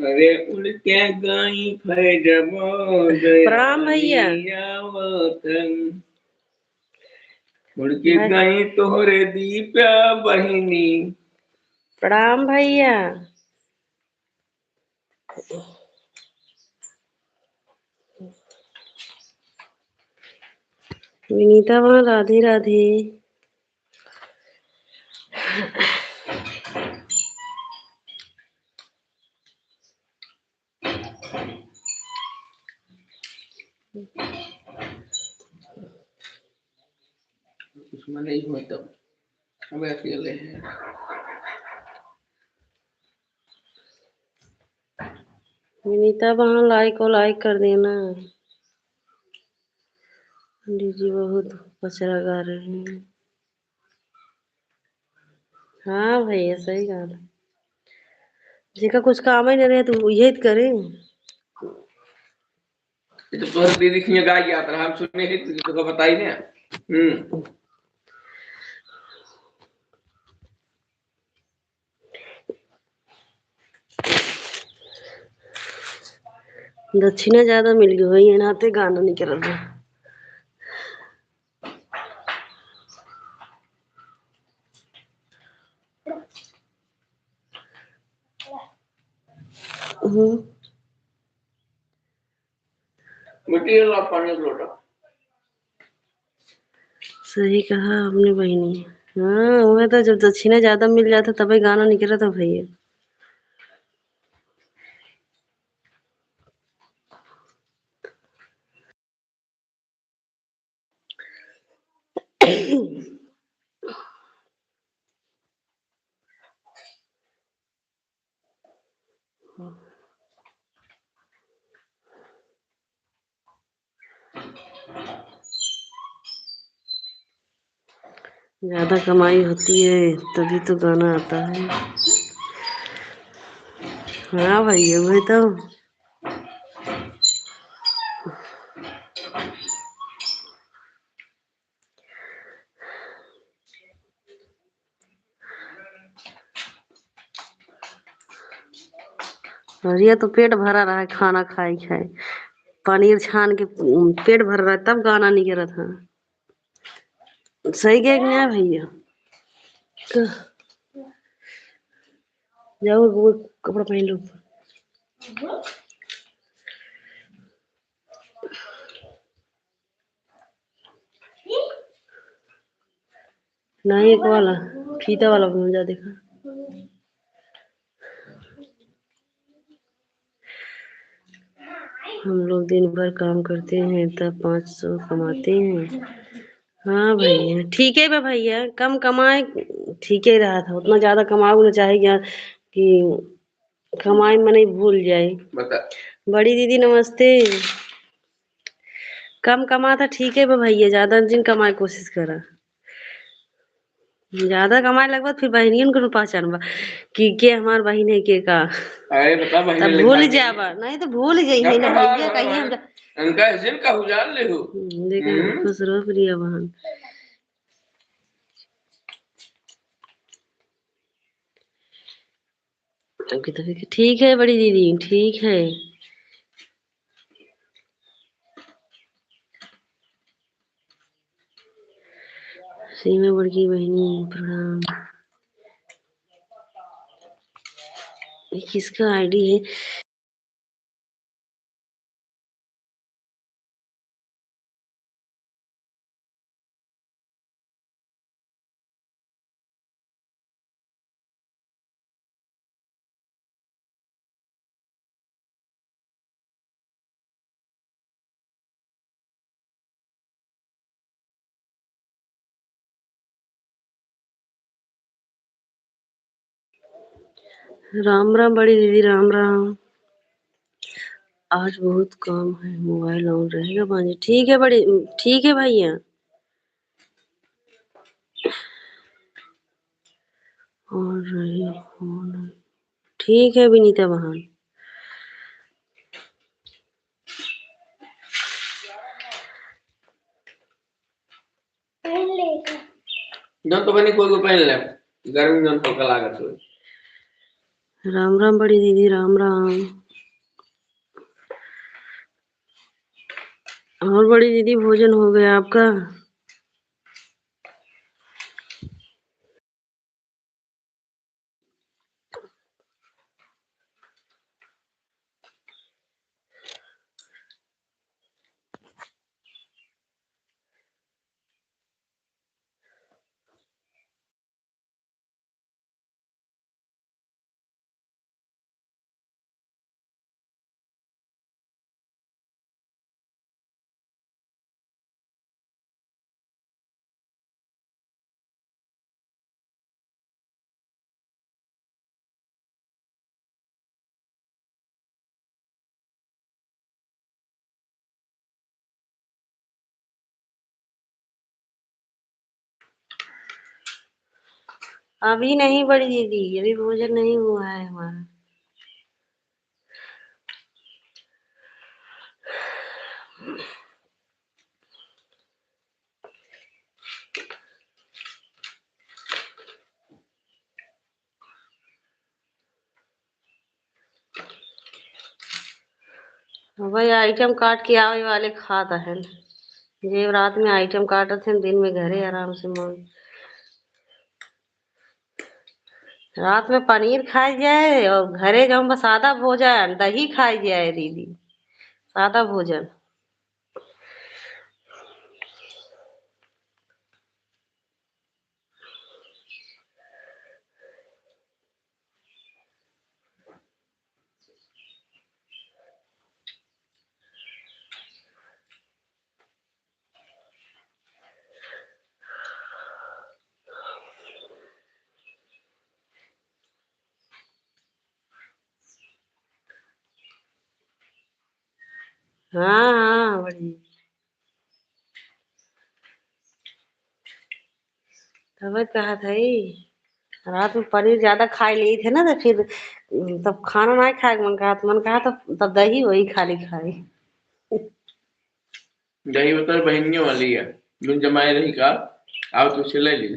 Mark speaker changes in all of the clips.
Speaker 1: अरे उड़ के गई फैजबाद
Speaker 2: प्रणाम भैया।
Speaker 1: उड़ के गई तोहरे दीपा बहिनी।
Speaker 2: प्रणाम भैया। विनीता वहाँ राधे राधे।
Speaker 1: उसमें नहीं हुआ तब अब अकेले हैं।
Speaker 2: विनीता वहाँ लाइक और लाइक कर देना। पंडित जी बहुत पचरा गा रहे हैं। हाँ भैया सही गा रहे। जेका कुछ काम ही नहीं रहे तो यही तो करे।
Speaker 1: ये तो तोहर दीदी की गा गया था हम सुने ही तुझे तो बताई ना।
Speaker 2: दक्षिणा ज्यादा मिल गई भैया नाते गाना नहीं कर रहा।
Speaker 1: मिट्टी ला पानी लोटा।
Speaker 2: सही कहा आपने बहनी। हाँ वो तो जब दक्षिणा ज्यादा मिल जाता तभी गाना निकल रहा था भैया। ज्यादा कमाई होती है तभी तो गाना आता है। हाँ भैया वही तो। और ये तो पेट भरा रहा है खाना खाए खाए। पनीर छान के पेट भर रहा है तब गाना नहीं गिरा था। सही कह गया भैया। जाओ वो कपड़ा पहन लो। नहीं एक वाला फीता वाला जा देखा। हम लोग दिन भर काम करते हैं तब 500 कमाते हैं। हाँ भैया ठीक है भैया कम कमाए ठीक ही रहा था उतना ज्यादा कमाओ ना चाहे क्या कि कमाई में नहीं भूल जाए। बड़ी दीदी नमस्ते। कम कमा था ठीक है भैया ज्यादा जिन कमाए कोशिश करा। ज्यादा कमाए लगभग फिर बहनियन को पहचानबा कि के हमार बहन है के का।
Speaker 1: अरे बता बहन
Speaker 2: तब भूल जाबा नहीं तो भूल जाइए ना भैया कहिए हम
Speaker 1: उनका जिन का उजाल ले हो।
Speaker 2: देखा खुश रहो प्रिया बहन। ठीक है बड़ी दीदी ठीक है। सीमा बड़की बहनी प्रणाम। ये किसका आईडी है। राम राम बड़ी दीदी राम राम। आज बहुत काम है मोबाइल ऑन रहेगा बाजी ठीक है बड़ी ठीक है भैया। और रही फोन ठीक है विनीता बहन।
Speaker 1: जन तो बनी कोई को पहन ले गर्मी जन तो लागत हो।
Speaker 2: राम राम बड़ी दीदी, राम राम। और बड़ी दीदी, भोजन हो गया आपका? अभी नहीं बड़ी दीदी, अभी भोजन नहीं हुआ है हमारा। भाई आइटम काट के आवे वाले खाता है। जे रात में आइटम काटत है, दिन में घरे आराम से मौज। रात में पनीर खाई जाए और घरे जाऊँ बस सादा भोजन, दही खाई जाए दीदी, सादा भोजन। हाँ हाँ बड़ी। तब कहा था रात में पनीर ज्यादा खा ली थे ना, तो फिर तब खाना ना खाए मन कहा, तो मन कहा तब दही वही खाली खाई।
Speaker 1: दही मतलब बहनियों वाली है, जो जमाए रही का आओ तो चले ली।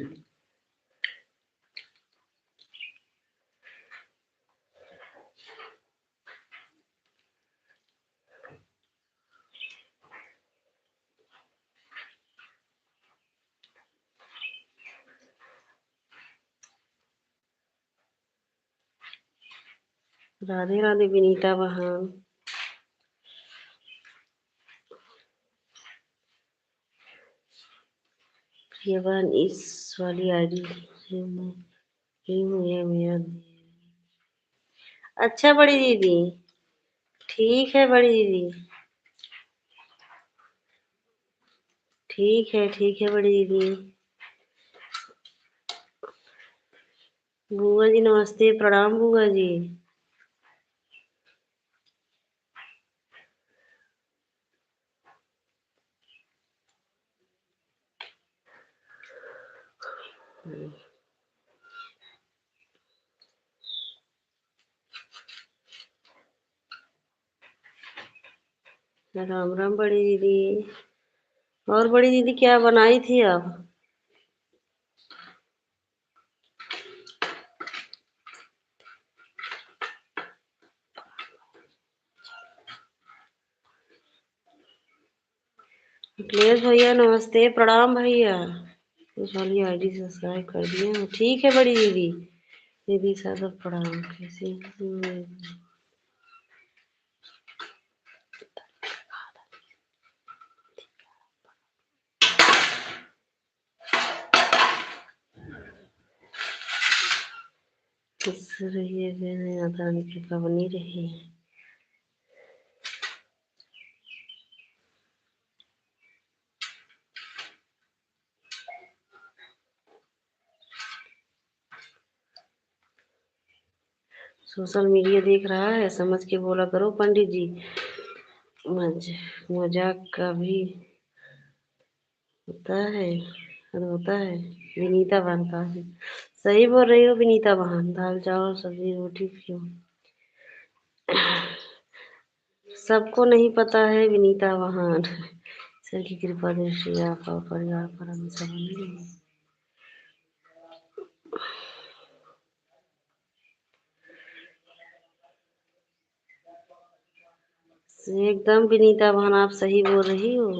Speaker 2: राधे राधे विनीता बहन। प्रिया बहन इस वाली आईडी से मैं ही हूँ, ये मेरा। अच्छा बड़ी दीदी, ठीक है बड़ी दीदी, ठीक है बड़ी दीदी। बुआ जी नमस्ते, प्रणाम बुआ जी। राम राम बड़ी दीदी। और बड़ी दीदी क्या बनाई थी आप? अखिलेश भैया नमस्ते, प्रणाम भैया। उस वाली आईडी सब्सक्राइब कर दिए, ठीक है बड़ी दीदी। दीदी साहब प्रणाम, कैसे हैं? खुश रहिए, आता कृपा बनी रही। सोशल मीडिया देख रहा है, समझ के बोला करो पंडित जी। मज मजाक का भी होता है, होता है। विनीता बहन का सही बोल रही हो विनीता बहन, दाल चावल सब्जी रोटी क्यों? सबको नहीं पता है विनीता बहन। ईश्वर की कृपा दृष्टि आप और परिवार पर हमेशा बनी रही। एकदम विनीता बहन, आप सही बोल रही हो।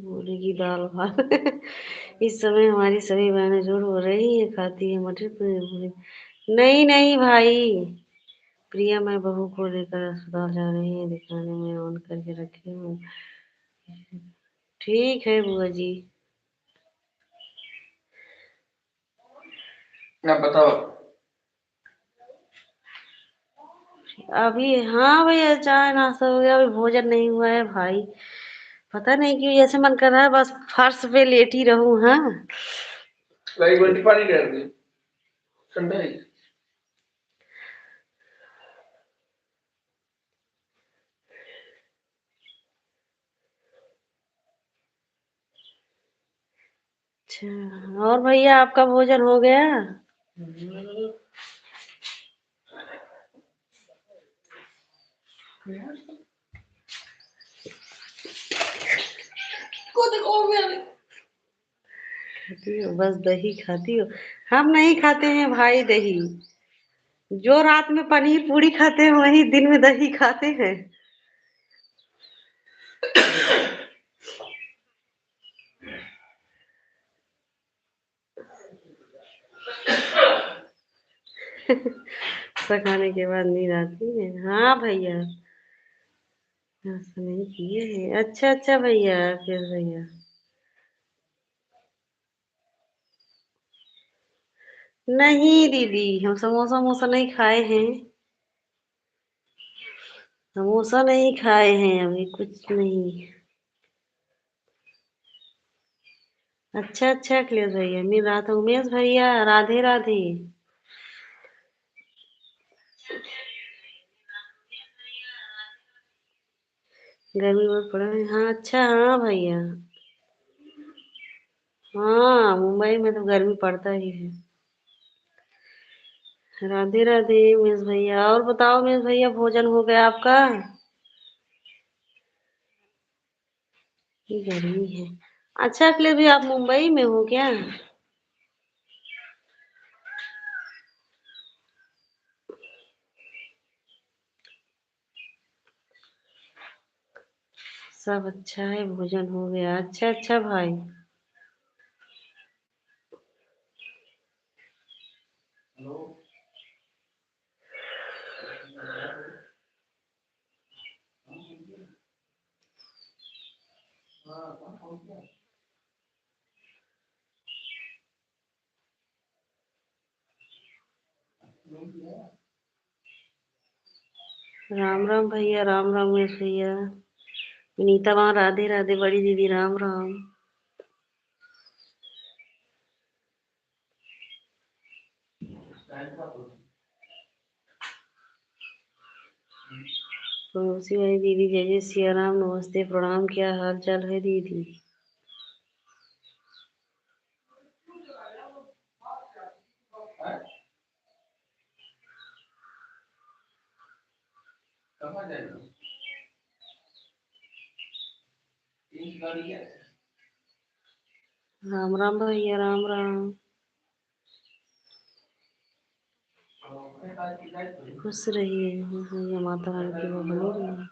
Speaker 2: बोलेगी दाल भात। इस समय हमारी सभी बहनें झूठ बोल रही है, खाती है मटर पनीर। नहीं नहीं भाई, प्रिया मैं बहू को लेकर अस्पताल जा रही है दिखाने, में ऑन करके रखे हूँ। ठीक है बुआ जी।
Speaker 1: आप बताओ।
Speaker 2: अभी हाँ भैया, चाय नाश्ता हो गया, अभी भोजन नहीं हुआ है भाई। पता नहीं क्यों ऐसे मन कर रहा है बस फर्श पे लेटी रहूं। हाँ,
Speaker 1: एक बाल्टी पानी डाल दे, ठंडा है।
Speaker 2: अच्छा, और भैया आपका भोजन हो गया? खाती हो बस दही खाती हो? हम नहीं खाते हैं भाई दही। जो रात में पनीर पूरी खाते हैं वही दिन में दही खाते हैं। ऐसा खाने के बाद नींद आती है? हाँ भैया, ऐसा नहीं किए हैं। अच्छा अच्छा भैया, फिर भैया नहीं दीदी, हम समोसा वमोसा नहीं खाए हैं। समोसा नहीं खाए हैं अभी, कुछ नहीं। अच्छा अच्छा अखिलेश भैया, मिल रहा था। उमेश भैया राधे राधे। गर्मी बहुत पड़ रही है। हाँ अच्छा, हाँ भैया। हाँ, मुंबई में तो गर्मी पड़ता ही है। राधे राधे उमेश भैया। और बताओ उमेश भैया, भोजन हो गया आपका? ये गर्मी है। अच्छा अखिलेश भैया, आप मुंबई में हो क्या? सब अच्छा है, भोजन हो गया। अच्छा अच्छा भाई। राम राम भैया, राम राम उमेश भैया। विनीता वहाँ राधे राधे, बड़ी दीदी राम राम। पड़ोसी वाली दीदी जय जय सिया राम, नमस्ते प्रणाम, क्या हाल चाल है दीदी? राम राम भैया, राम राम। खुश रहिए भैया, माता रानी की वो बनी रही।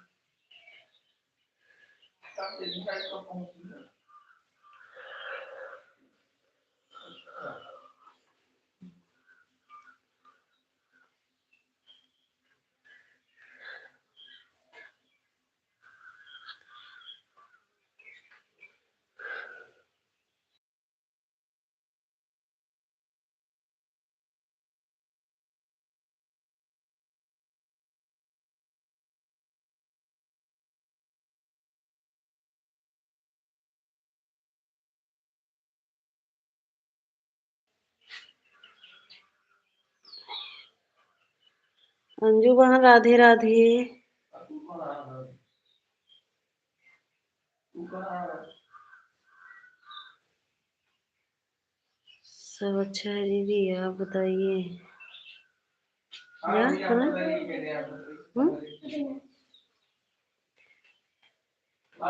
Speaker 2: अंजू बहन राधे राधे। सब अच्छा है दीदी, आप बताइए। क्या हाँ?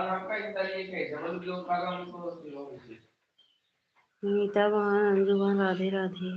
Speaker 2: मीता बहन अंजू बहन राधे राधे।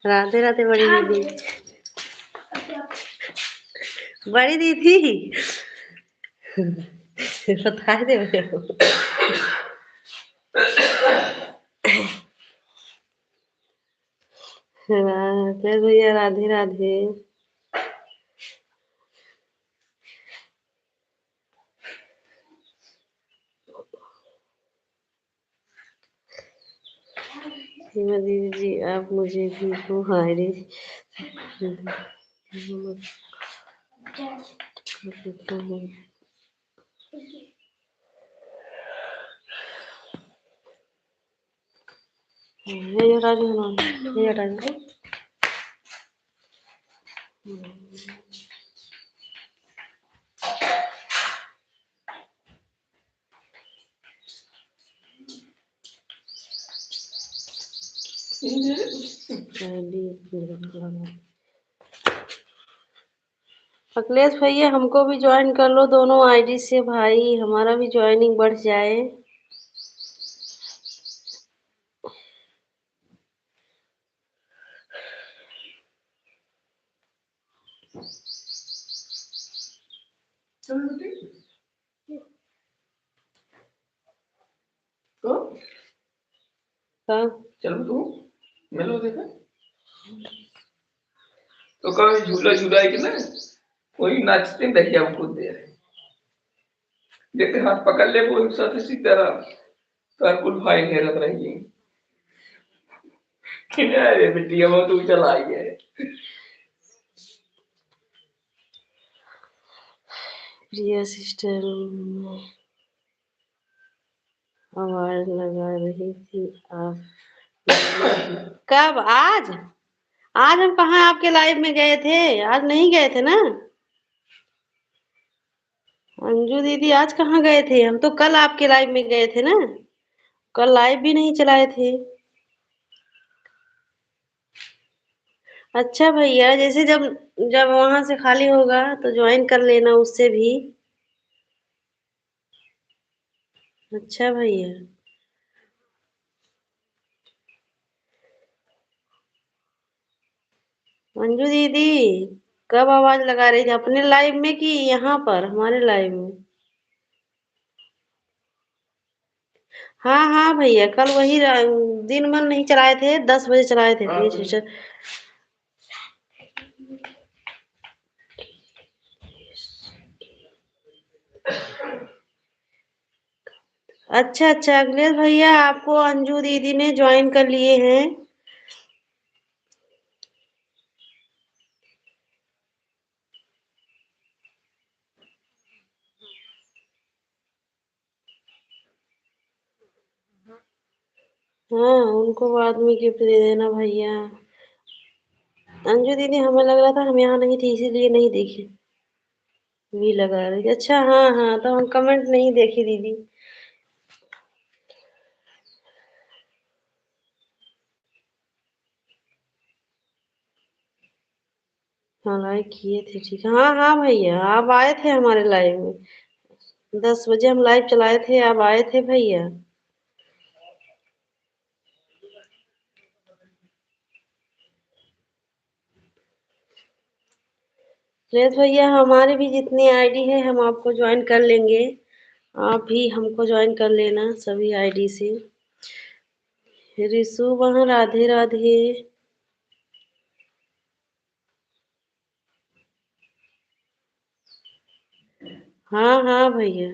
Speaker 2: राधे राधे बड़ी दीदी। बड़ी दीदी बता दे मेरे को। राधे भैया, राधे राधे। सीमा दीदी जी, आप मुझे भी तो हायरे देता हूँ। ये हटा दो, ये हटा दो। अखिलेश भैया, हमको भी ज्वाइन कर लो दोनों आईडी से भाई, हमारा भी ज्वाइनिंग बढ़ जाए। हाँ
Speaker 1: चलो तू मिलो देखा तो कभी झूला झूला के ना कोई नाचते देखिए हमको दे देखते हाथ पकड़ ले वो साथ सीधा रहा तो कुल भाई घेरत रही कि अरे बिटिया वो तू चला आई है।
Speaker 2: प्रिया सिस्टर आवाज लगा रही थी आप। कब? आज? आज हम कहाँ आपके लाइव में गए थे? आज नहीं गए थे ना अंजू दीदी, आज कहाँ गए थे? हम तो कल आपके लाइव में गए थे ना, कल लाइव भी नहीं चलाए थे। अच्छा भैया, जैसे जब जब वहां से खाली होगा तो ज्वाइन कर लेना उससे भी। अच्छा भैया। अंजू दीदी, कब आवाज लगा रही थी? अपने लाइव में कि यहाँ पर हमारे लाइव में? हाँ हाँ भैया, कल वही दिन भर नहीं चलाए थे, 10 बजे चलाए थे प्रिय सिस्टर। अच्छा अच्छा अखिलेश भैया, आपको अंजू दीदी ने ज्वाइन कर लिए हैं। हाँ, उनको बाद में गिफ्ट दे देना भैया। अंजू दीदी, हमें लग रहा था हम यहाँ नहीं थे इसीलिए नहीं देखे, भी लगा रही थी। अच्छा हाँ हाँ, तो हम कमेंट नहीं देखे दीदी। हाँ लाइक किए थे, ठीक है। हाँ हाँ भैया, आप आए थे हमारे लाइव में, 10 बजे हम लाइव चलाए थे, आप आए थे भैया। सुरेश भैया, हमारे भी जितनी आईडी है हम आपको ज्वाइन कर लेंगे, आप भी हमको ज्वाइन कर लेना सभी आईडी से। रिशु वहाँ, राधे राधे। हाँ हाँ भैया।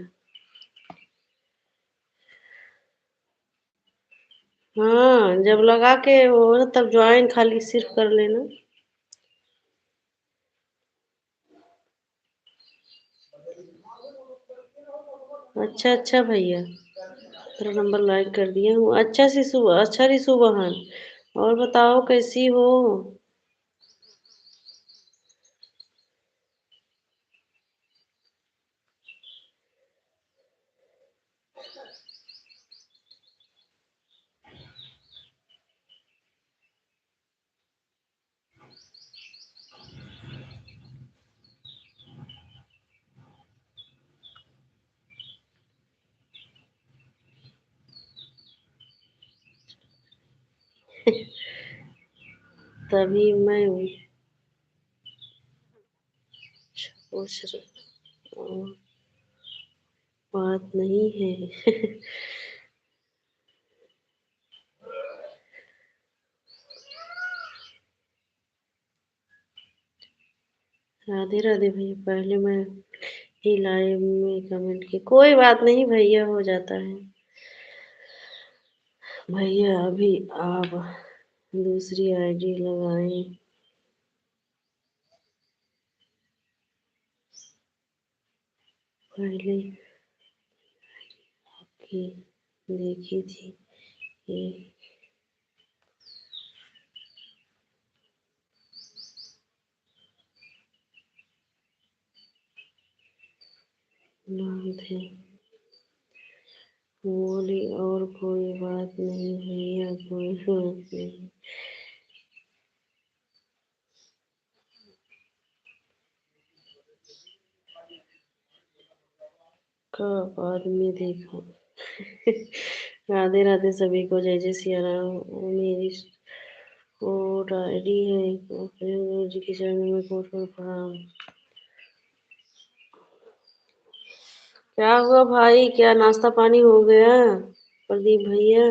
Speaker 2: हाँ, जब लगा के वो तब ज्वाइन खाली सिर्फ कर लेना। अच्छा अच्छा भैया, तेरा नंबर लाइक कर दिया हूँ। अच्छा शिशु, अच्छा रिशु बहन, और बताओ कैसी हो? तभी मैं पूछ रही बात नहीं है। राधे राधे भैया, पहले मैं ही लाइव में कमेंट की, कोई बात नहीं भैया, हो जाता है भैया। अभी आप दूसरी आईडी लगाएं, पहले की देखी थी ये नाम थे, बोली और कोई बात नहीं भैया, कोई बात नहीं। कब बाद में देखा। राधे राधे सभी को, जय जय सिया राम। मेरी कोट आईडी है, गुरु जी के चरणों में कोट कोट प्रणाम। क्या हुआ भाई, क्या नाश्ता पानी हो गया प्रदीप भैया?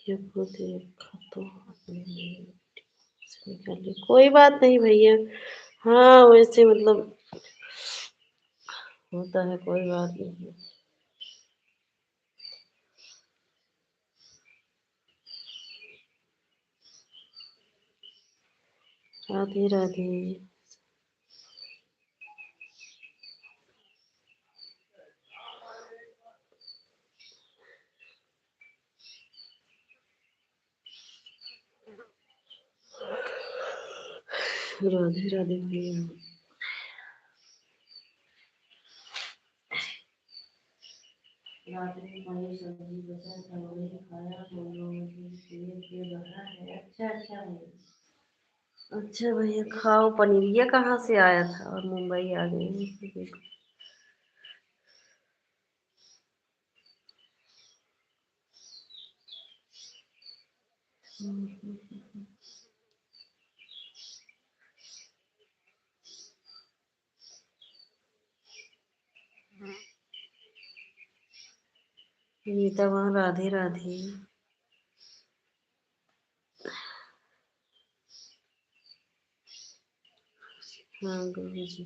Speaker 2: ये को देखा तो आपने से निकाल ली। कोई बात नहीं भैया, हाँ वैसे मतलब होता है, कोई बात नहीं। राधे राधे। राधे राधे भैया। रात में पनीर सब्जी बचा था, वही खाया हम लोगों की सेहत पे बढ़ा है। अच्छा अच्छा भैया, अच्छा भैया खाओ पनीर। ये कहाँ से आया था और मुंबई आ गई? नीता वहाँ राधे राधे। हाँ गुरु जी।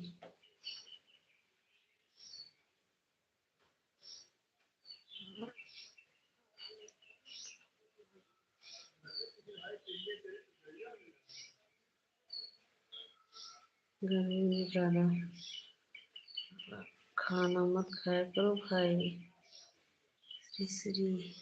Speaker 2: गर्मी में ज्यादा खाना मत खाया करो भाई। श्री श्री।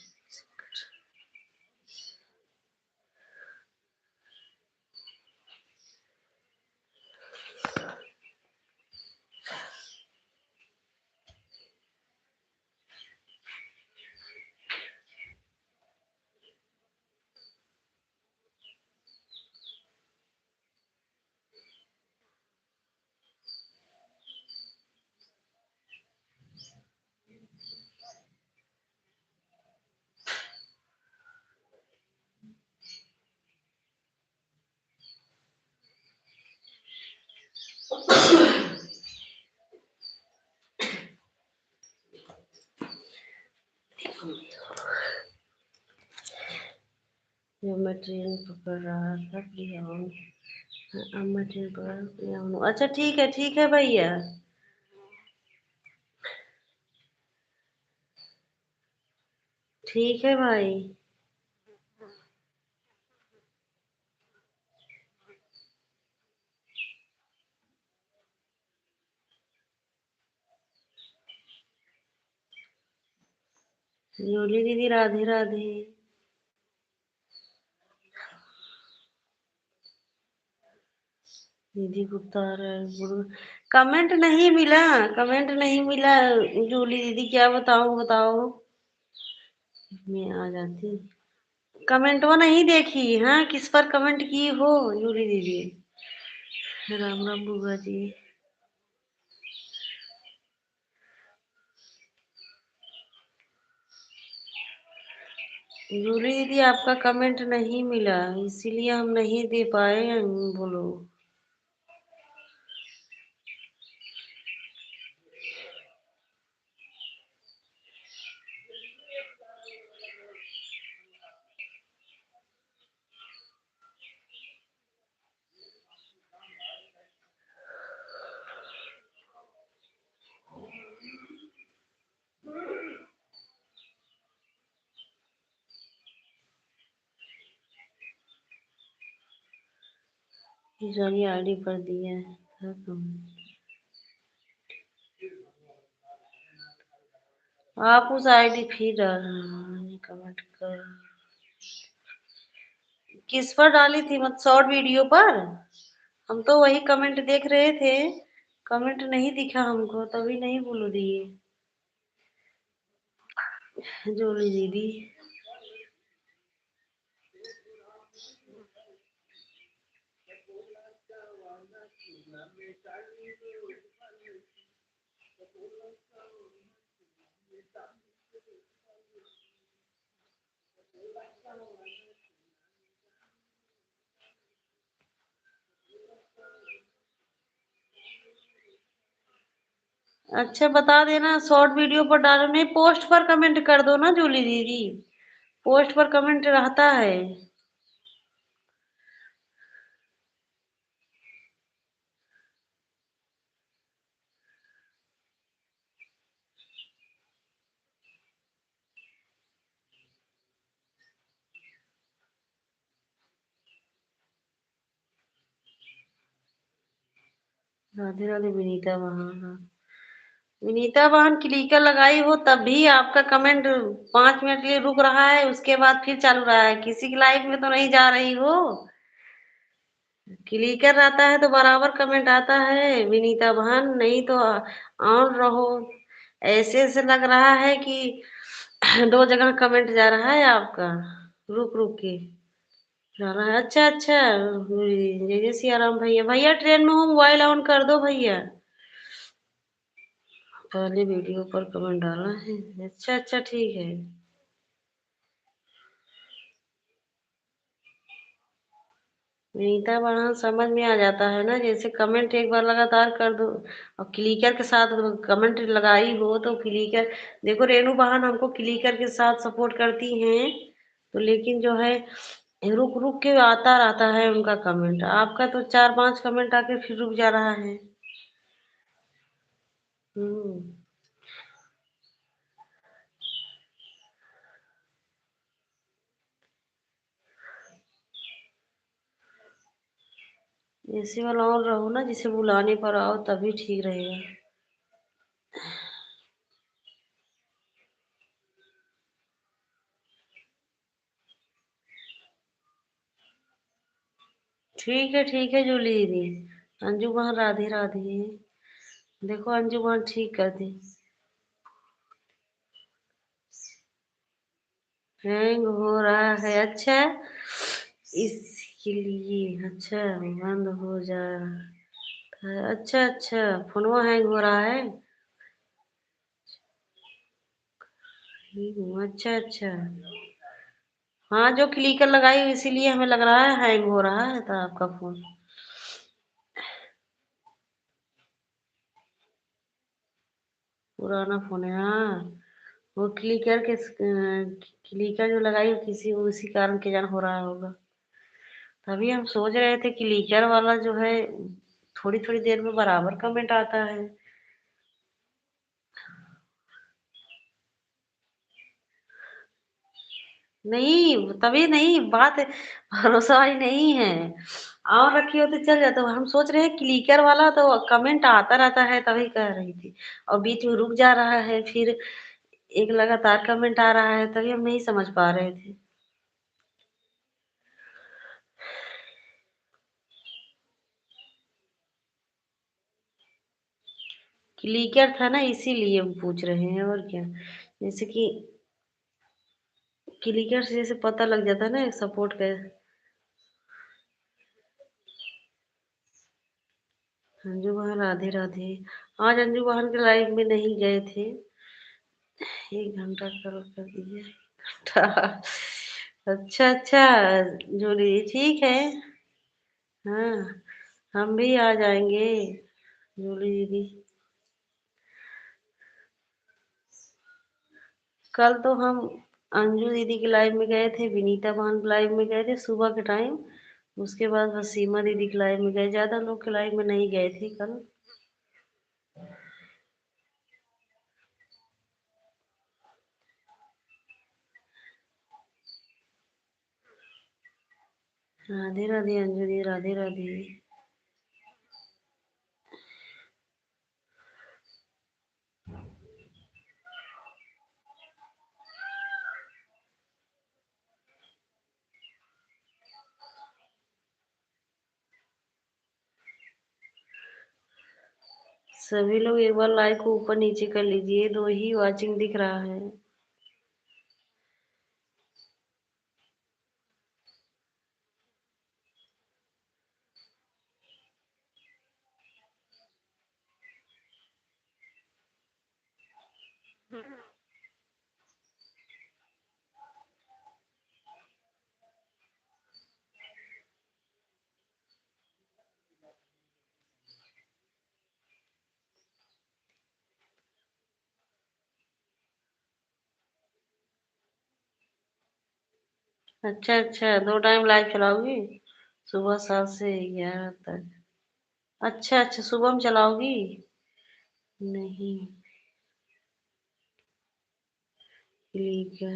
Speaker 2: जब मैं ट्रेन पकड़ रहा था कि अब मैं ट्रेन पकड़। अच्छा ठीक है भैया। ठीक है भाई। जोली दीदी राधे राधे। निधि गुप्ता गुरु। कमेंट नहीं मिला, कमेंट नहीं मिला। जूली दीदी क्या बताऊं, बताओ। मैं आ जाती। कमेंट वो नहीं देखी, हाँ किस पर कमेंट की हो जूली दीदी? राम राम बुआ जी। जूली दीदी आपका कमेंट नहीं मिला, इसीलिए हम नहीं दे पाए हैं, बोलो। जानी आईडी पर दिया है आप उस आईडी फिर कमेंट कर। किस पर डाली थी, मत शॉर्ट वीडियो पर? हम तो वही कमेंट देख रहे थे, कमेंट नहीं दिखा हमको, तभी नहीं बोलो दिए जूली दीदी। अच्छा बता देना, शॉर्ट वीडियो पर डालो, नहीं पोस्ट पर कमेंट कर दो ना जूली दीदी, पोस्ट पर कमेंट रहता है। राधे राधे विनीता बहन, हाँ विनीता बहन क्लिकर लगाई हो तब भी आपका कमेंट 5 मिनट के लिए रुक रहा है, उसके बाद फिर चालू रहा है, किसी की लाइफ में तो नहीं जा रही हो। क्लिकर रहता है तो बराबर कमेंट आता है विनीता बहन, नहीं तो ऑन रहो। ऐसे ऐसे लग रहा है कि 2 जगह कमेंट जा रहा है आपका, रुक रुक के जा रहा है। अच्छा अच्छा, जय जय सिया राम भैया, भैया ट्रेन में हो, मोबाइल ऑन कर दो भैया। पहले वीडियो पर कमेंट डाला है, अच्छा अच्छा ठीक है। विनीता बहन समझ में आ जाता है ना, जैसे कमेंट एक बार लगातार कर दो और क्लिकर के साथ कमेंट लगाई हो तो क्लिकर, देखो रेनू बहन हमको क्लिकर के साथ सपोर्ट करती हैं, तो लेकिन जो है रुक रुक के आता रहता है उनका कमेंट, आपका तो 4-5 कमेंट आके फिर रुक जा रहा है। हम्म। ऐसे वाला और रहो ना, जिसे बुलाने पर आओ तभी ठीक रहेगा। ठीक है जूली दीदी। अंजू बहन राधे राधे, देखो अंजू बहन ठीक कर दी। हैंग हो रहा है, अच्छा इसके लिए, अच्छा बंद हो जा रहा है, अच्छा अच्छा फोनवा हैंग हो रहा है। अच्छा अच्छा, हाँ जो क्लिकर लगाई इसीलिए हमें लग रहा है हैंग हो रहा है था आपका फोन। पुराना फोन है, हाँ वो क्लिकर के क्लिकर जो लगाई वो किसी उसी कारण के जान हो रहा होगा। तभी हम सोच रहे थे क्लिकर वाला जो है थोड़ी थोड़ी देर में बराबर कमेंट आता है। नहीं तभी नहीं बात, भरोसा वाली नहीं है, और रखी होती चल जाता, हम सोच रहे हैं क्लिकर वाला तो कमेंट आता रहता है, तभी कह रही थी, और बीच में रुक जा रहा है, फिर एक लगातार कमेंट आ रहा है, तभी हम नहीं समझ पा रहे थे। क्लिकर था ना इसीलिए हम पूछ रहे हैं, और क्या, जैसे कि क्लिकर से जैसे पता लग जाता है ना सपोर्ट का। अंजू बहन राधे राधे, आज अंजू बहन के लाइव में नहीं गए थे, 1 घंटा कर दिए घंटा। अच्छा अच्छा, जूली ठीक है। हाँ, हम भी आ जाएंगे जूली दीदी। कल तो हम अंजू दीदी की लाइव में गए थे, विनीता बहन की लाइव में गए थे सुबह के टाइम। उसके बाद बस सीमा दीदी की लाइव में गए, ज्यादा लोग की लाइव में नहीं गए थे कल। राधे राधे अंजू दीदी, राधे राधे। सभी लोग एक बार लाइव को ऊपर नीचे कर लीजिए, 2 ही वाचिंग दिख रहा है। अच्छा अच्छा, 2 टाइम लाइव चलाओगी? सुबह 7 से 11 तक। अच्छा अच्छा, सुबह में चलाओगी? नहीं, ठीक है।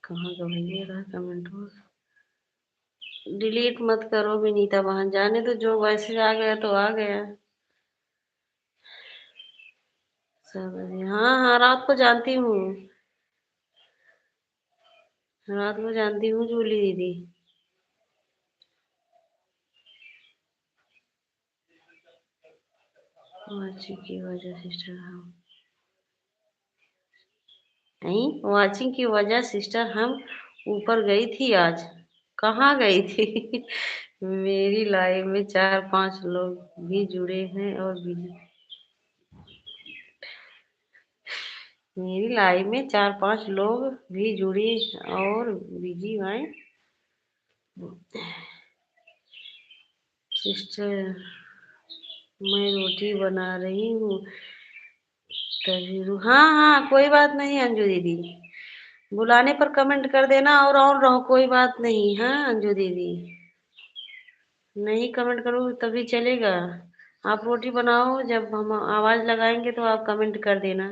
Speaker 2: कहाँ का भैया रहा कमेंट हो? डिलीट मत करो विनीता बहन, जाने तो, जो मैसेज आ गया तो आ गया। सब हाँ हाँ, रात को जानती हूँ, रात को जानती हूँ जूली दीदी। वाचिंग की वजह सिस्टर हम नहीं, वाचिंग की वजह सिस्टर हम ऊपर गई थी आज। कहाँ गई थी? मेरी लाइव में 4-5 लोग भी जुड़े हैं और बिजी। मेरी लाइव में 4-5 लोग भी जुड़े और बिजी हैं सिस्टर। मैं रोटी बना रही हूँ तभी हाँ हाँ, कोई बात नहीं अंजू दीदी, बुलाने पर कमेंट कर देना और ऑन रहो, कोई बात नहीं। हाँ अंजू दीदी, नहीं कमेंट करोगे तभी चलेगा। आप रोटी बनाओ, जब हम आवाज लगाएंगे तो आप कमेंट कर देना।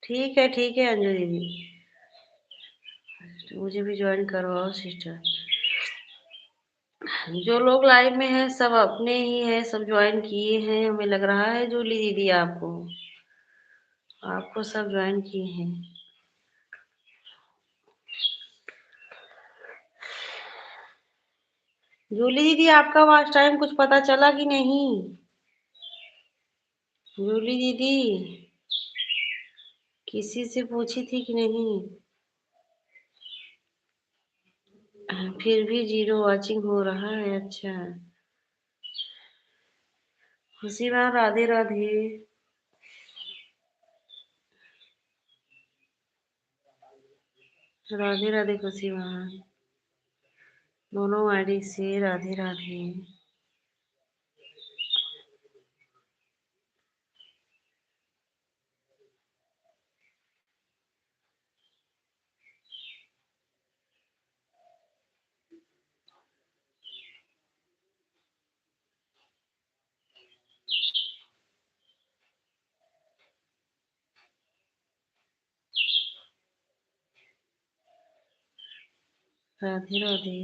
Speaker 2: ठीक है अंजू दीदी, मुझे भी ज्वाइन करवाओ सिस्टर। जो लोग लाइव में हैं सब अपने ही हैं, सब ज्वाइन किए हैं, हमें लग रहा है जूली दीदी आपको, आपको सब ज्वाइन किए हैं। जूली दीदी आपका वॉच टाइम कुछ पता चला कि नहीं? जूली दीदी किसी से पूछी थी कि नहीं? फिर भी 0 वॉचिंग हो रहा है। अच्छा, खुशी मैम राधे राधे। राधे राधे खुशी मैम, दोनों आईडी से राधे राधे। राधे राधे।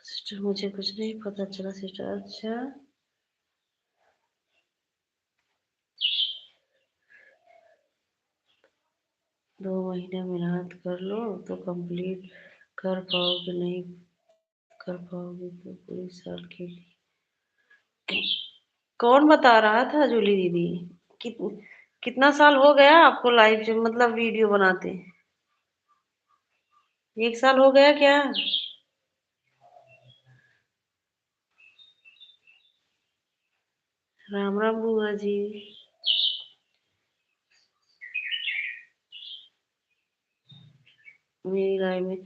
Speaker 2: सिस्टर मुझे कुछ नहीं पता चला सिस्टर। अच्छा 2 महीने मेहनत कर लो तो कंप्लीट कर पाओगे, नहीं कर पाओगे तो पूरे साल के लिए। कौन बता रहा था जूली दीदी? कित, कितना साल हो गया आपको लाइव जो मतलब वीडियो बनाते? 1 साल हो गया क्या? राम राम बुआ जी। मेरी लाइव में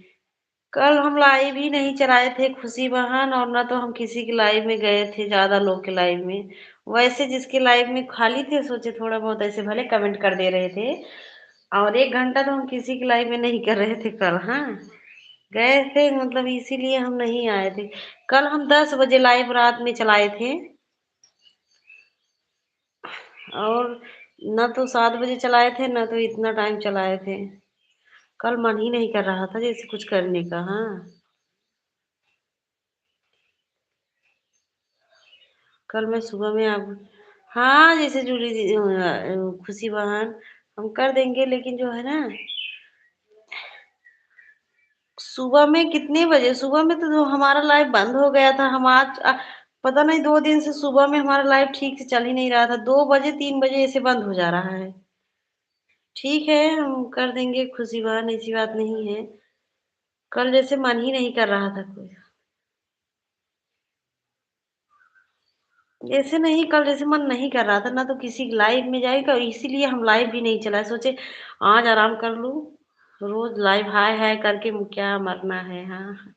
Speaker 2: कल हम लाइव ही नहीं चलाए थे खुशी बहन, और ना तो हम किसी के लाइव में गए थे ज्यादा लोग के लाइव में। वैसे जिसके लाइव में खाली थे सोचे थोड़ा बहुत ऐसे भले कमेंट कर दे रहे थे, और 1 घंटा तो हम किसी के लाइव में नहीं कर रहे थे कल। हाँ गए थे मतलब इसीलिए हम नहीं आए थे। कल हम 10 बजे लाइव रात में चलाए थे, और न तो 7 बजे चलाए थे न तो इतना टाइम चलाए थे। कल मन ही नहीं कर रहा था जैसे कुछ करने का। हाँ कल मैं सुबह में आप, हाँ जैसे जूली खुशी बहन हम कर देंगे, लेकिन जो है ना सुबह में कितने बजे, सुबह में तो जो हमारा लाइव बंद हो गया था। हम आज पता नहीं 2 दिन से सुबह में हमारा लाइव ठीक से चल ही नहीं रहा था। 2 बजे 3 बजे ऐसे बंद हो जा रहा है। ठीक है हम कर देंगे खुशी बहन, ऐसी बात नहीं है। कल जैसे मन ही नहीं कर रहा था कोई, ऐसे नहीं कल जैसे मन नहीं कर रहा था ना तो किसी लाइव में जाएगा, और इसीलिए हम लाइव भी नहीं चलाए। सोचे आज आराम कर लूं, रोज लाइव हाय हाय करके क्या मरना है। हाँ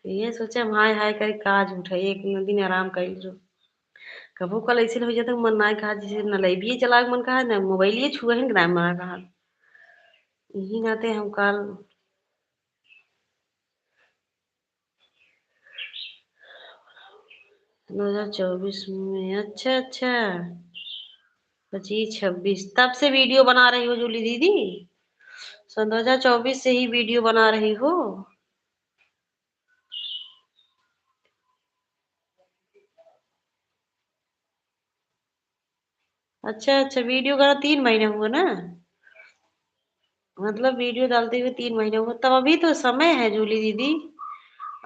Speaker 2: ये सोचे हम हाय हाय करके काज उठे एक दिन आराम कर लो। कबो कल ऐसे हो जाता मन ना कहा जैसे न लाइव चला के मन कहा न मोबाइल छुए हैं ना मना कहा। यही नाते हम कल 2024 में। अच्छा अच्छा 25 26 तब से वीडियो बना रही हो जूली दीदी? सन 2024 से ही वीडियो बना रही हो? अच्छा अच्छा वीडियो करा 3 महीने हुए ना, मतलब वीडियो डालते हुए 3 महीने हुए, तब अभी तो समय है जूली दीदी।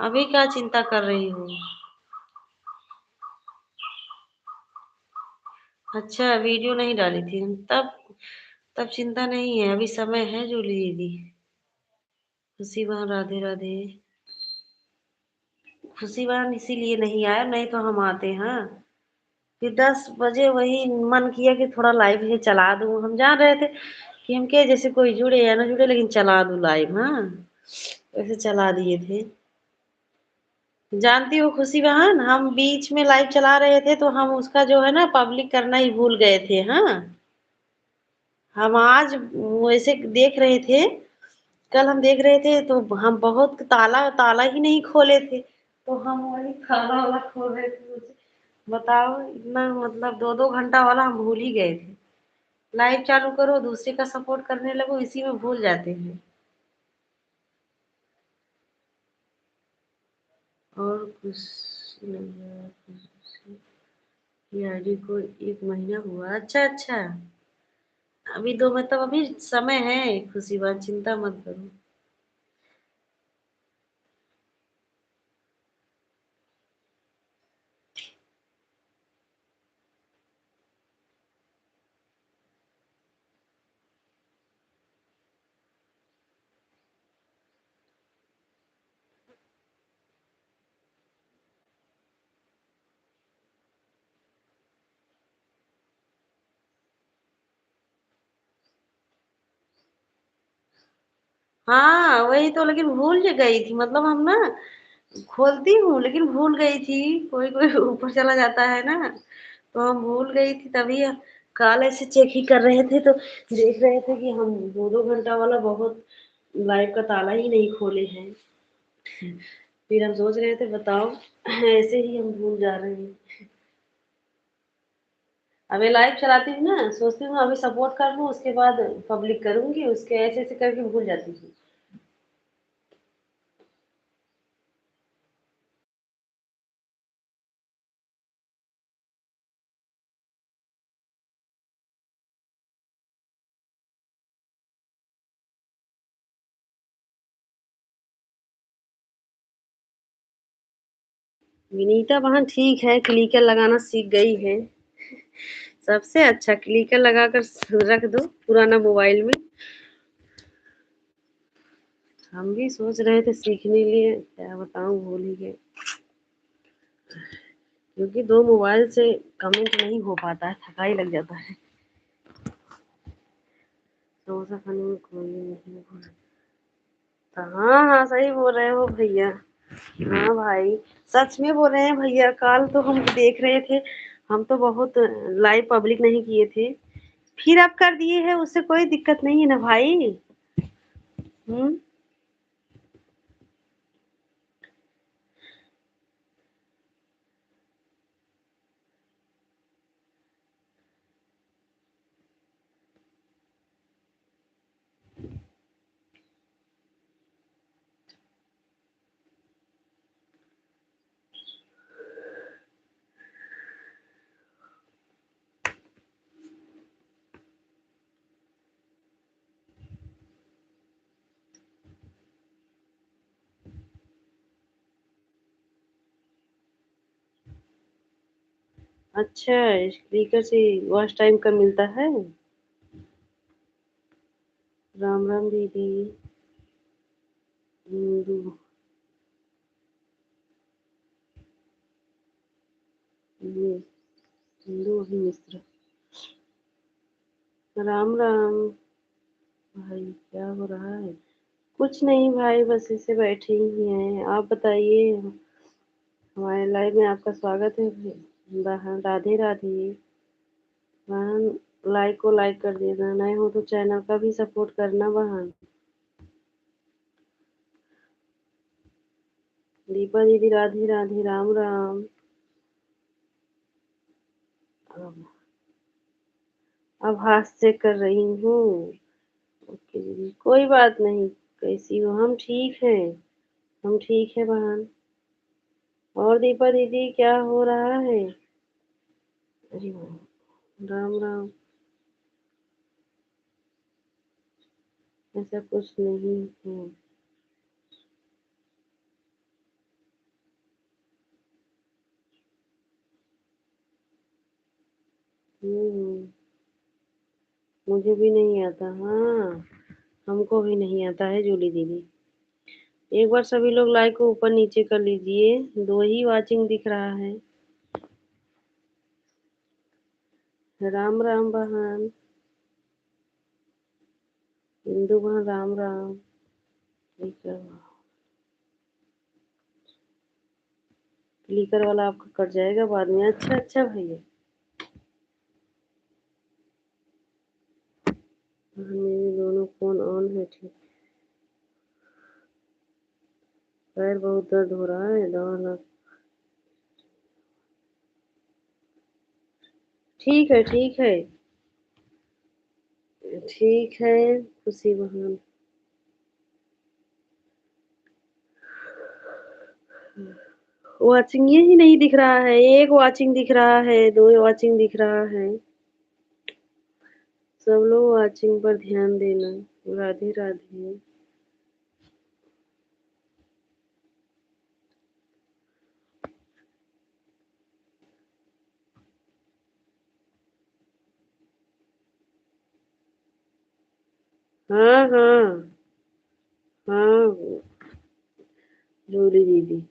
Speaker 2: अभी क्या चिंता कर रही हो? अच्छा वीडियो नहीं डाली थी तब, तब चिंता नहीं है, अभी समय है जूली दीदी। खुशी बहन राधे राधे। खुशी बहन इसीलिए नहीं आया, नहीं तो हम आते। हाँ फिर 10 बजे वही मन किया कि थोड़ा लाइव ही चला दूं। हम जान रहे थे कि हम क्या जैसे कोई जुड़े या ना जुड़े, लेकिन चला दूं लाइव। हाँ वैसे चला दिए थे। जानती हो खुशी बहन हम बीच में लाइव चला रहे थे तो हम उसका जो है ना पब्लिक करना ही भूल गए थे। हाँ हम आज वैसे देख रहे थे, कल हम देख रहे थे तो हम बहुत ताला ताला ही नहीं खोले थे, तो हम वही ताला वाला खोल रहे थे। बताओ इतना मतलब 2 2 घंटा वाला हम भूल ही गए थे। लाइव चालू करो दूसरे का सपोर्ट करने लगो इसी में भूल जाते हैं। और कुछ नहीं ये आईडी को 1 महीना हुआ। अच्छा अच्छा अभी दो मतलब अभी समय है खुशी बात, चिंता मत करो। हाँ वही तो, लेकिन भूल जे गई थी, मतलब हम ना खोलती हूँ लेकिन भूल गई थी, कोई कोई ऊपर चला जाता है ना, तो हम भूल गई थी तभी। कल ऐसे चेक ही कर रहे थे तो देख रहे थे कि हम 2-2 घंटा वाला बहुत लाइव का ताला ही नहीं खोले हैं। फिर हम सोच रहे थे बताओ, ऐसे ही हम भूल जा रहे हैं। अभी लाइव चलाती हूँ ना, सोचती हूँ अभी सपोर्ट कर लूँ, उसके बाद पब्लिक करूंगी, उसके ऐसे ऐसे करके भूल जाती हूँ। विनीता बहन ठीक है, क्लिकर लगाना सीख गई है। सबसे अच्छा क्लिकर लगाकर रख दो पुराना मोबाइल में। हम भी सोच रहे थे सीखने लिए, क्या बताऊं भूल ही गए, क्योंकि 2 मोबाइल से कमेंट नहीं हो पाता है, थकाई लग जाता है। समोसा खाने में कोई नहीं भूलता। हाँ हाँ सही बोल रहे हो भैया। हाँ भाई, सच में बोल रहे हैं भैया, कल तो हम देख रहे थे, हम तो बहुत लाइव पब्लिक नहीं किए थे, फिर आप कर दिए हैं, उससे कोई दिक्कत नहीं है ना भाई। हम्म। अच्छा, स्पीकर से वॉच टाइम का मिलता है। राम राम दीदी। हिंदू, ये हिंदू अभिमिश्र। राम राम भाई, क्या हो रहा है? कुछ नहीं भाई, बस इसे बैठे ही हैं, आप बताइए। हमारे लाइव में आपका स्वागत है बहन, राधे राधे। बहन, लाइक को लाइक कर देना, नए हो तो चैनल का भी सपोर्ट करना बहन। दीपा दीदी राधे राधे, राम राम। अब आवाज चेक कर रही हूँ। ओके दीदी, कोई बात नहीं। कैसी हो? हम ठीक हैं, हम ठीक है बहन। और दीपा दीदी क्या हो रहा है? अरे वाह, राम राम। ऐसा कुछ नहीं है। हम्म, मुझे भी नहीं आता। हाँ, हमको भी नहीं आता है जूली दीदी। एक बार सभी लोग लाइक को ऊपर नीचे कर लीजिए, 2 ही वाचिंग दिख रहा है। राम राम बहन, इंदु बहन, राम राम। ठीक है, क्लिकर वाला आपका कट जाएगा बाद में। अच्छा अच्छा भैया। मेरे दोनों फोन ऑन है, ठीक। पैर बहुत दर्द हो रहा है, दवा ला। ठीक है ठीक है। ठीक है खुशी बहन। वाचिंग ये ही नहीं दिख रहा है, एक वाचिंग दिख रहा है, 2 वाचिंग दिख रहा है। सब लोग वाचिंग पर ध्यान देना। राधे राधे। हाँ हाँ हाँ, जूली दीदी।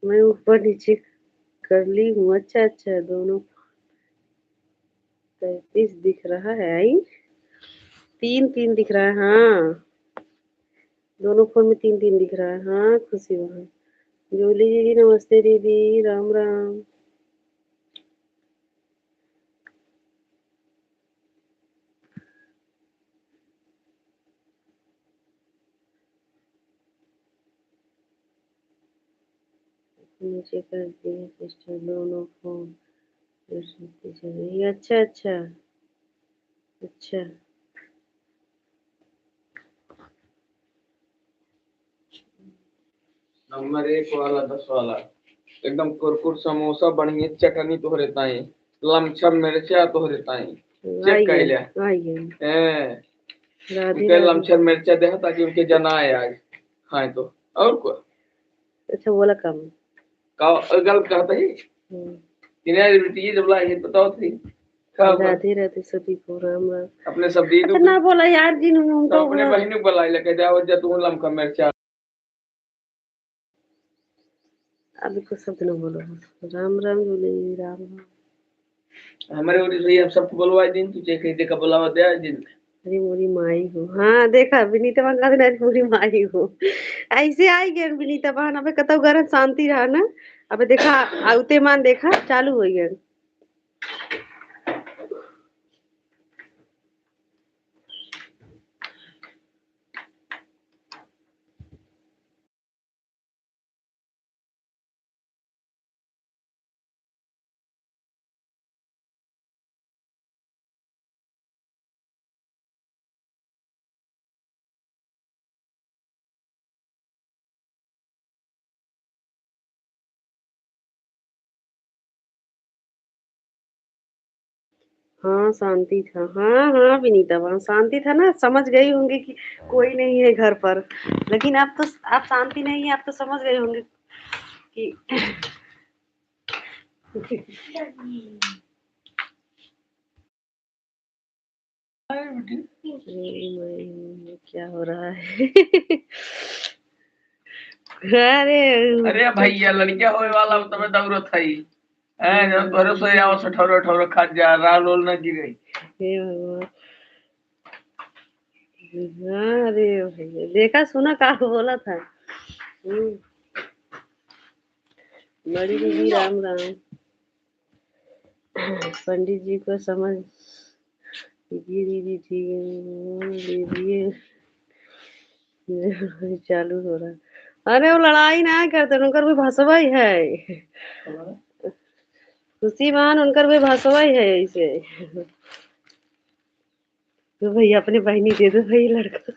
Speaker 2: मैं ऊपर नीचे कर ली हूँ। अच्छा अच्छा, दोनों 33 दिख रहा है। आई 3 3 दिख रहा है। हाँ, दोनों फोन में 3 3 दिख रहा है। हाँ खुशी वहाँ। जूली दीदी नमस्ते दीदी, राम राम। नीचे कर दिए सिस्टर, दोनों फोन चल रही है। अच्छा अच्छा अच्छा।
Speaker 1: नंबर 1 वाला 10 वाला एकदम कुरकुर समोसा बढ़िया चटनी तोहरे ताई लमछम मिर्चा तोहरे ताई चेक कर ले।
Speaker 2: आइए राधे
Speaker 1: उनके
Speaker 2: राधे।
Speaker 1: लमछम मिर्चा दे ताकि उनके जना आए आज खाए तो और को
Speaker 2: अच्छा बोला कम
Speaker 1: का गलत कहता ही इन्हें बेटी जब लाए बताओ थी
Speaker 2: राधे राधे सभी को राम राम।
Speaker 1: अपने सब दी
Speaker 2: अच्छा ना बोला यार जी
Speaker 1: तो अपने बहन को बुलाई लेके जाओ जब तू लमका मिर्चा।
Speaker 2: अभी कुछ शब्द न बोलो। राम राम बोले राम राम।
Speaker 1: हमारे और भैया हम सबको बुलवाए दिन तुझे कहीं देखा बुलावा दे दिन। अरे
Speaker 2: मोरी माई हो। हाँ देखा विनीता बहन का दिन मोरी माई हो। ऐसे आई गए विनीता बहन। अबे कतौ घर शांति रहा ना। अबे देखा आउते मान देखा चालू हो गया। हाँ शांति था। हाँ हाँ विनीता वहाँ शांति था ना। समझ गई होंगे कि कोई नहीं है घर पर। लेकिन आप तो आप शांति नहीं है। आप तो समझ गए होंगे कि क्या हो रहा है। अरे
Speaker 1: अरे भैया लड़किया होए वाला तबे दौड़त हई जब तोरे से आओ से ठौरो ठौरो खा जा राल रोल न गिरे।
Speaker 2: हे भगवान। हाँ अरे भैया देखा सुना का बोला था। बड़ी दीदी राम राम। पंडित जी को समझ दीजिए दीदी ठीक दीजिए। चालू हो रहा। अरे वो लड़ाई ना करते उनकर भी भसवाई है। खुशी मान उनकर भी भसवाई है ऐसे। तो भैया अपने बहनी दे दो भाई लड़का।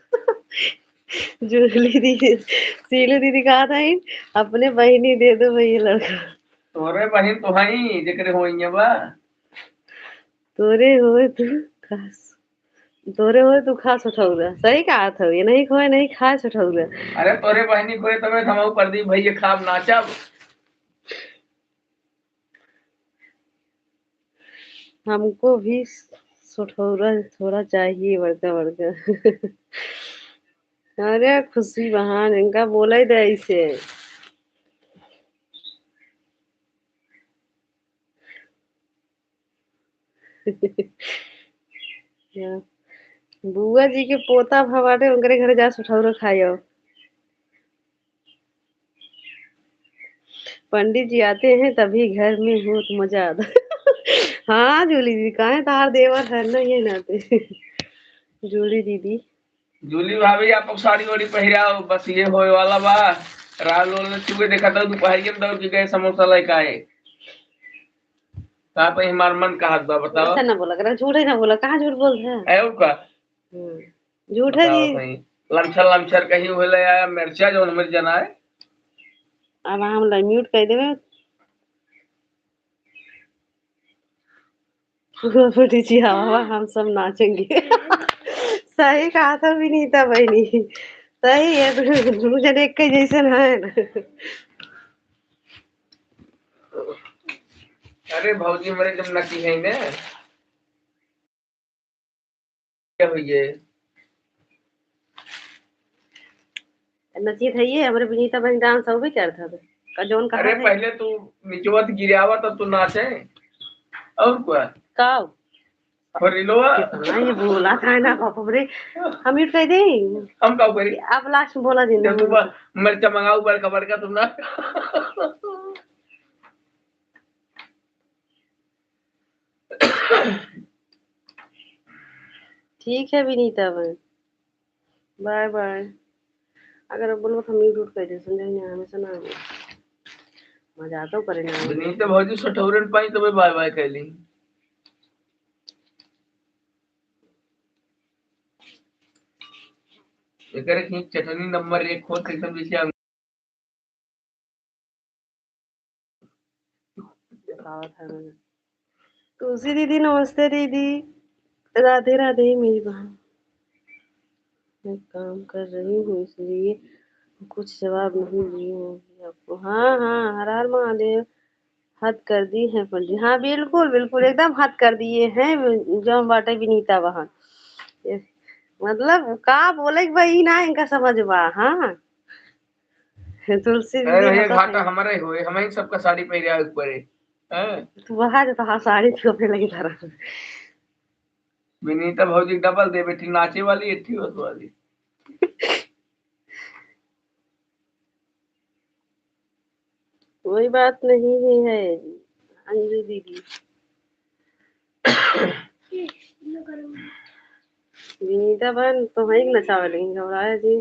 Speaker 2: जूली दीदी सीलू दीदी कहा था अपने बहनी दे दो भैया लड़का। तोरे बहन तो हई जेकरे होइया बा तोरे होए तू खास। तोरे होए तू खास उठौरा। सही कहा था ये नहीं खोए नहीं खास उठौरा। अरे तोरे बहनी खोए तबे हम ऊपर दी भैया खाब नाचब। हमको भी सुठौरा थोड़ा चाहिए बड़का बड़का। अरे खुशी बहन इनका बोला ही दे ऐसे। बुआ जी के पोता भवाटे उनके घर जा सुठौरा खायो। पंडित जी आते हैं तभी घर में हो तो मजा आता। हाँ जूली दीदी कहा है तार देवर है ना ये नाते। जूली दीदी जूली भाभी आप साड़ी वाड़ी पहराओ बस ये होए वाला बा। राल रोल चुके देखा था दोपहर के दौड़ के गए समोसा लेके आए। कहा पे हमार मन का हाथ बा बताओ। ऐसा ना बोला करा झूठ ही ना बोला। कहाँ झूठ बोलते हैं है का झूठ है जी। लमछर लमछर कहीं होले आया मिर्चा जो मिर्च जना है। अब हम म्यूट कर देवे। जी हाँ हम सब नाचेंगे। सही कहा था विनीता बहनी। सही है दोनों जने एक जैसे है ना। अरे भौजी मेरे जब नकी है ने क्या हुई नची था ये हमारे विनीता बहन डांस हो भी क्या था। का जोन कहा
Speaker 1: अरे
Speaker 2: थे
Speaker 1: पहले तू निचवत गिरावा तब तू नाचे और क्या
Speaker 2: का
Speaker 1: फरिलोवा
Speaker 2: कितना ये बोला था ना पापा रे हम म्यूट कर दे
Speaker 1: हम का करी
Speaker 2: आप लास्ट में बोला दिन
Speaker 1: जब तू मिर्चा मंगाऊ बड़का बड़का तुम ना
Speaker 2: ठीक है विनीता बहन बाय बाय अगर अब बोलो तो म्यूट कर दे समझे ना हमेशा ना मजा तो करे ना
Speaker 1: विनीता भौजी सठौरन पाई तो बाय बाय कहली एकरे की चटनी नंबर 1 हो एकदम जैसे
Speaker 2: तुलसी दीदी नमस्ते दीदी राधे राधे मेरी बहन मैं काम कर रही हूँ इसलिए कुछ जवाब नहीं दिए हैं आपको हाँ हाँ हर हर महादेव हद कर दी है पंडित हाँ बिल्कुल बिल्कुल एकदम हद कर दिए हैं जो बाटे विनीता बहन मतलब का बोले कि भाई ना इनका समझ बा हाँ तुलसी दीदी
Speaker 1: ये
Speaker 2: हंसत
Speaker 1: घाटा
Speaker 2: है
Speaker 1: हमारे होए हम ही सबका साड़ी पहरिया ऊपर है हैं?
Speaker 2: तू वहां जो तो साड़ी थी अपने लगी तरह
Speaker 1: विनीता भौजी डबल दे बेटी नाचे वाली एठी होत वाली
Speaker 2: कोई बात नहीं है अंजू दीदी विनीता बहन तो वही नचावे लेकिन घबराए जी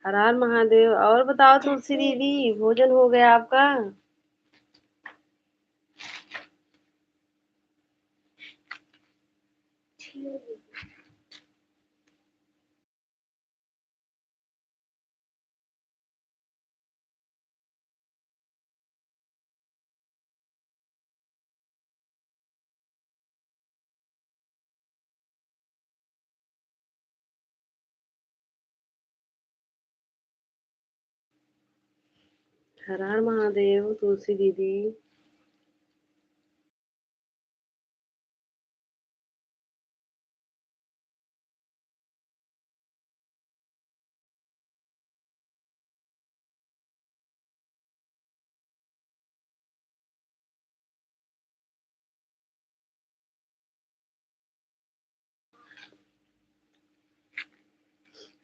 Speaker 2: हर हर महादेव और बताओ तुलसी दीदी भोजन हो गया आपका हर हर महादेव तुलसी दीदी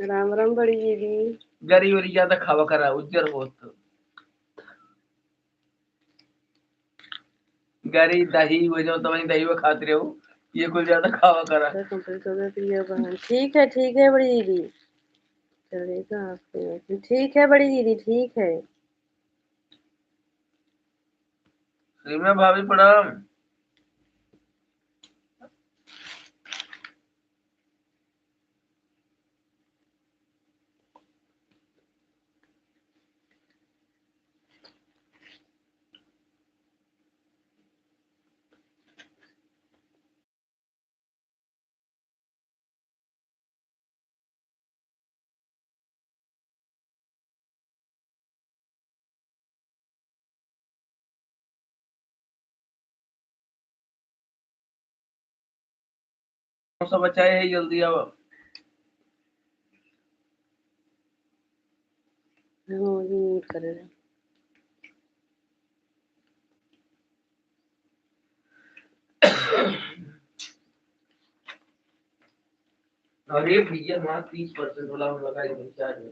Speaker 2: राम राम बड़ी दीदी
Speaker 1: गरी वरी ज्यादा खावा करा उज्जर होत गरी दही वो जो तवनी दही वो खाते रहो ये कुछ ज्यादा खावा करा
Speaker 2: कंप्लीट हो गया प्रिया बहन ठीक है बड़ी दीदी चलेगा आपके ठीक है बड़ी दीदी ठीक है
Speaker 1: सीमा भाभी प्रणाम सब बचाए है जल्दी आओ
Speaker 2: म्यूट कर रहे
Speaker 1: अरे भैया वहाँ 30% वाला हम लगाई रिचार्ज में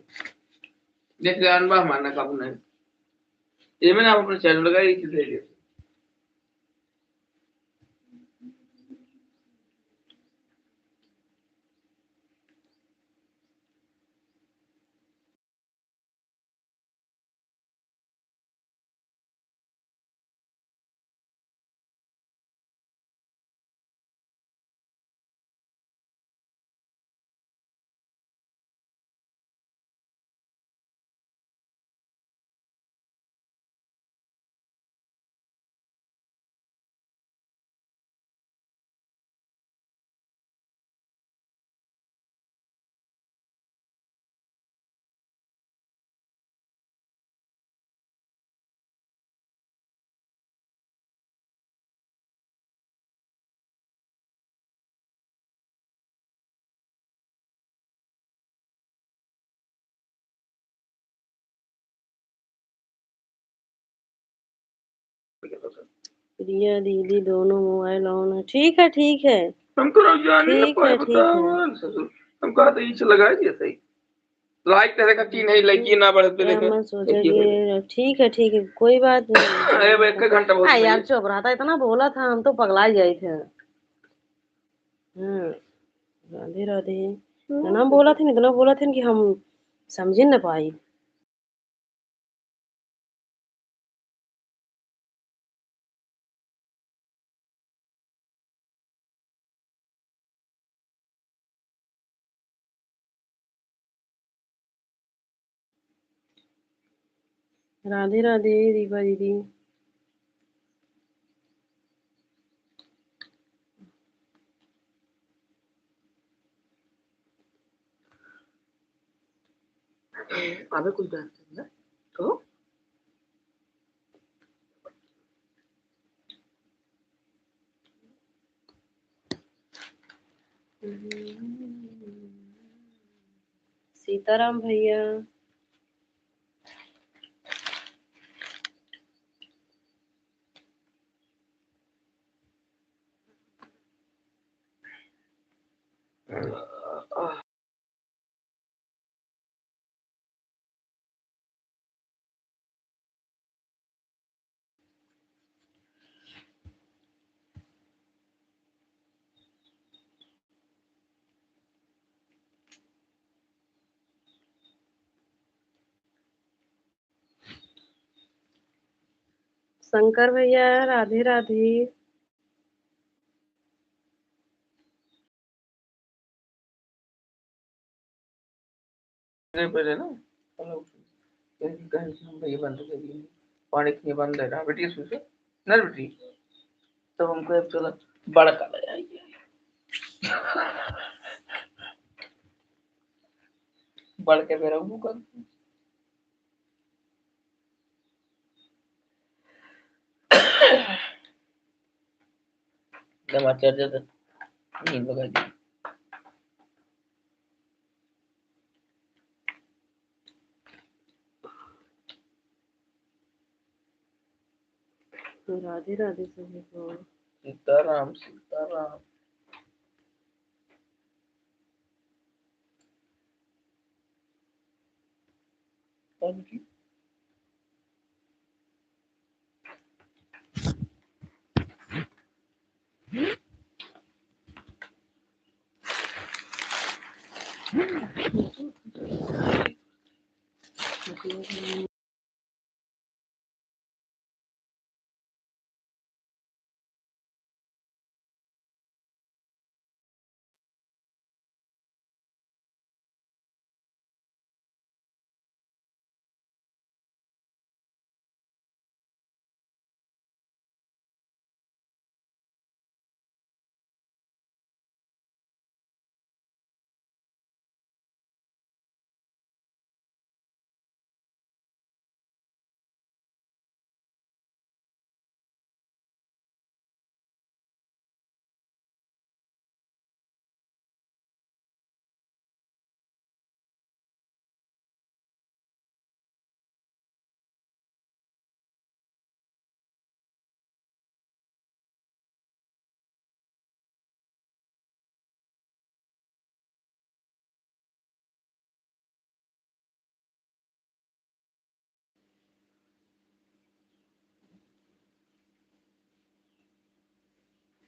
Speaker 1: देख ले अनबा मारना काबू नहीं ये मैंने आप अपने चैनल लगाई थी
Speaker 2: प्रिया दीदी दोनों मोबाइल ऑन है। ठीक है, ठीक है,
Speaker 1: हमको जानी है
Speaker 2: ठीक
Speaker 1: कोई
Speaker 2: है,
Speaker 1: बता
Speaker 2: ठीक है।
Speaker 1: हमारा ससुर हम कहा तो इसे लगाई दिया सही लाइक तेरे का की नहीं लगी ना बढ़ पे
Speaker 2: क्या
Speaker 1: देखे
Speaker 2: मैं सोचा
Speaker 1: देखिए
Speaker 2: कि ठीक है, कोई बात नहीं।
Speaker 1: अरे भाई 1 घंटा बहुत
Speaker 2: हाँ
Speaker 1: सही
Speaker 2: यार,
Speaker 1: है।
Speaker 2: चुप रहा था, इतना बोला था, हम तो पगला ही गए थे। हाँ, राधे राधे। इतना बोला थे, इतना बोला थे कि हम समझ ही न पाई। राधे राधे दीपा दीदी।
Speaker 1: अबे कुछ बात नहीं ना तो
Speaker 2: सीताराम भैया। शंकर भैया राधे राधे।
Speaker 1: पहले ना हेलो कहीं हम ये बंद कर दिए पानी की बंद है ना बेटी सुन से ना बेटी तो हमको एक चला बड़ा काला जाएगी बढ़ के मेरा मुंह कर दवा चढ़ जाता नींद लगा दी
Speaker 2: राधे राधे सभी को।
Speaker 1: Sitaram Sitaram thank you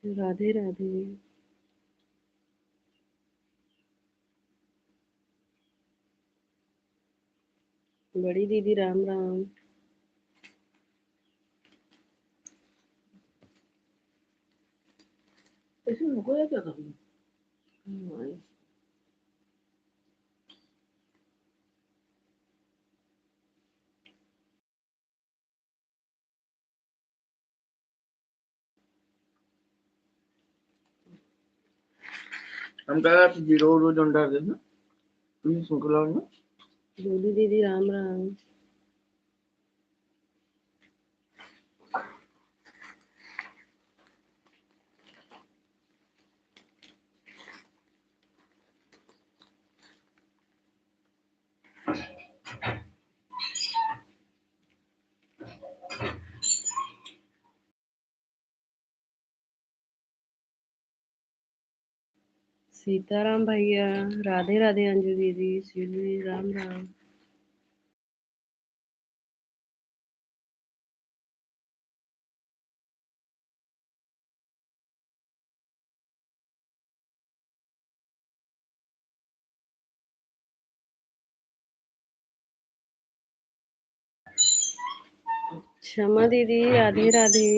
Speaker 2: Radhe Radhe. बड़ी दीदी राम राम।
Speaker 1: ऐसे मुझको क्या करूँ हम कहा जीरो रोज अंडा देना प्लीज सुनकर ना
Speaker 2: डोली दीदी राम राम। सीताराम भैया, राधे राधे अंजू दीदी, शिवली राम राम। क्षमा दीदी, राधे राधे।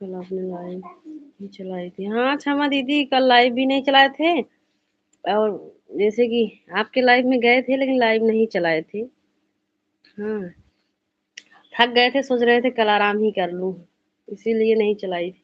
Speaker 2: कल आपने लाइव भी चलाई थी। हाँ क्षमा दीदी, कल लाइव भी नहीं चलाए थे, और जैसे कि आपके लाइव में गए थे लेकिन लाइव नहीं चलाए थे। हाँ, थक गए थे, सोच रहे थे कल आराम ही कर लूं, इसीलिए नहीं चलाई थी।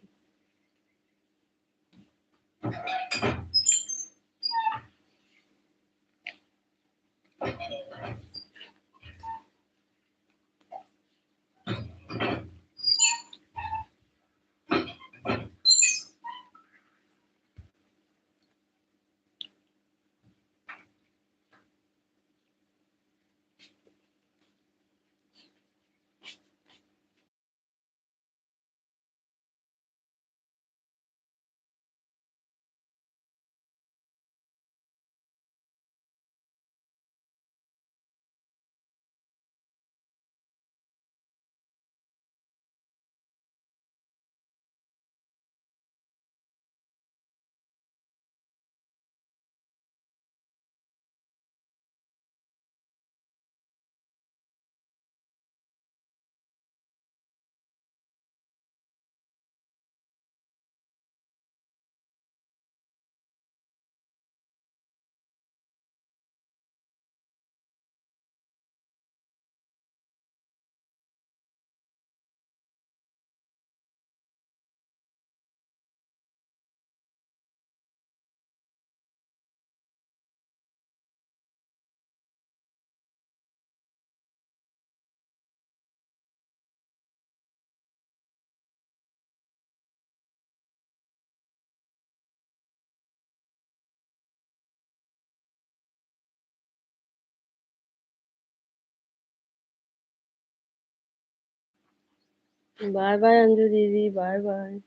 Speaker 2: बाय बाय अंजू दीदी, बाय बाय।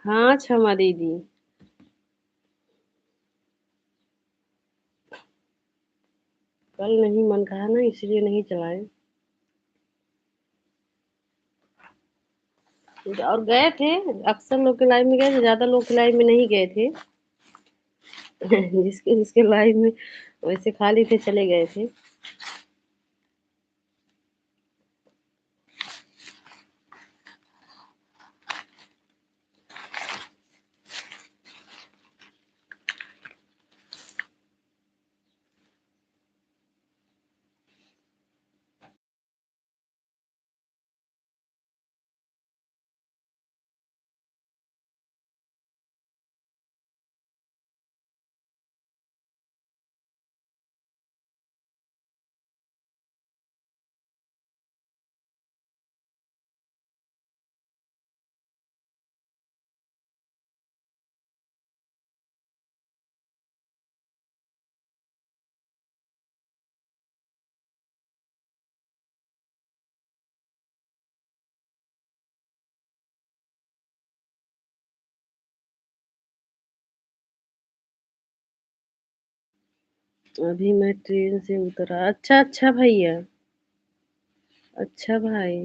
Speaker 2: हाँ क्षमा दीदी, कल नहीं मन कहा ना, इसलिए नहीं चलाए। और गए थे, अक्सर लोग के लाइव में गए थे, ज्यादा लोग के लाइव में नहीं गए थे। जिसके जिसके लाइव में वैसे खाली थे, चले गए थे। अभी मैं ट्रेन से उतरा। अच्छा अच्छा भैया। अच्छा भाई।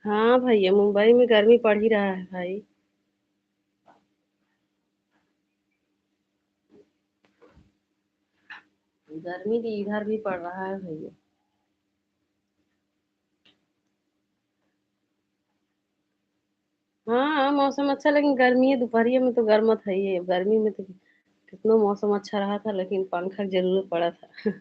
Speaker 2: हाँ भैया, मुंबई में गर्मी पड़ ही रहा है भाई। गर्मी भी इधर भी पड़ रहा है भैया। हाँ मौसम अच्छा, लेकिन गर्मी है, दोपहरिया में तो गर्मत है ही है। गर्मी में तो कितना मौसम अच्छा रहा था, लेकिन पंखा की जरूरत पड़ा था।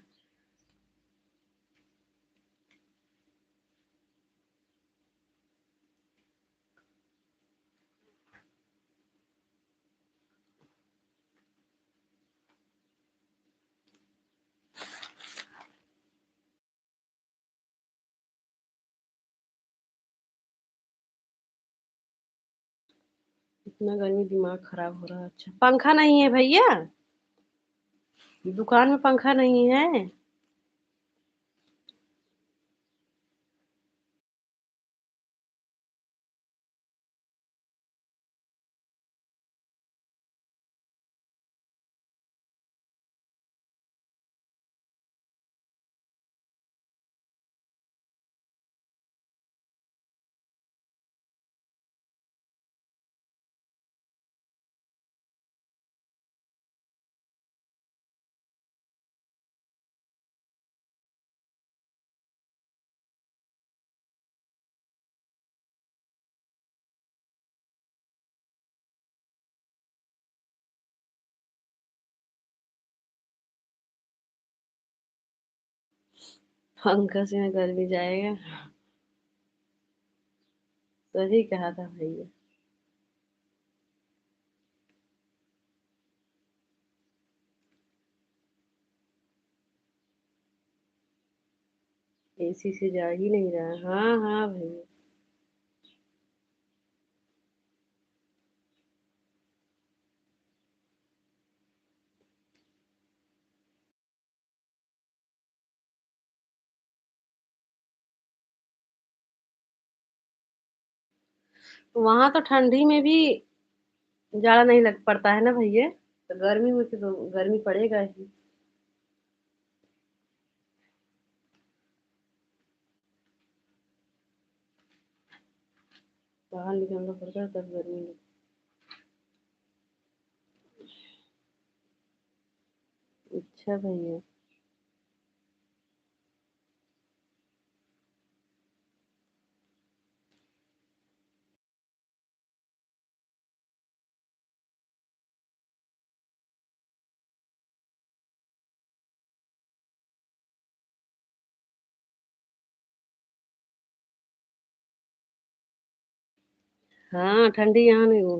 Speaker 2: इतना गर्मी दिमाग खराब हो रहा है। अच्छा पंखा नहीं है भैया? दुकान में पंखा नहीं है? पंखा से यहाँ गर्मी जाएगा। सही कहा था भैया। एसी से जा ही नहीं रहा। हाँ हाँ भैया। वहां तो ठंडी में भी जाड़ा नहीं लग पड़ता है ना भैया? तो गर्मी में तो गर्मी पड़ेगा ही। बाहर निकलना पड़ता है तब गर्मी लगती है। अच्छा भैया। हाँ ठंडी यहाँ नहीं हो।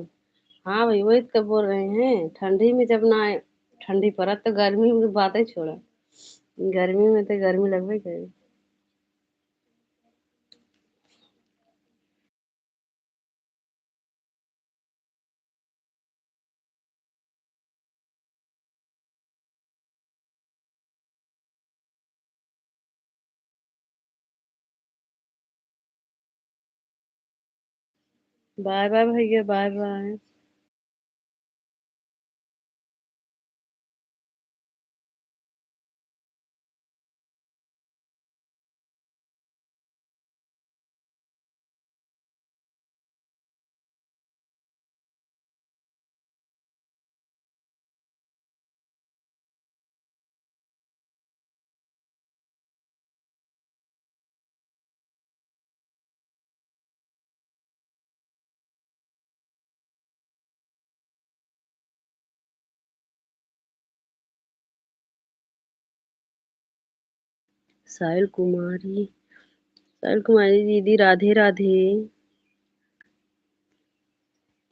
Speaker 2: हाँ भाई वही तो बोल रहे हैं, ठंडी में जब ना ठंडी पड़ा तो गर्मी में बात ही छोड़ा। गर्मी में तो गर्मी लगभग करेगी। बाय बाय भैया, बाय बाय। साहिल कुमारी। साहिल कुमारी दीदी राधे राधे।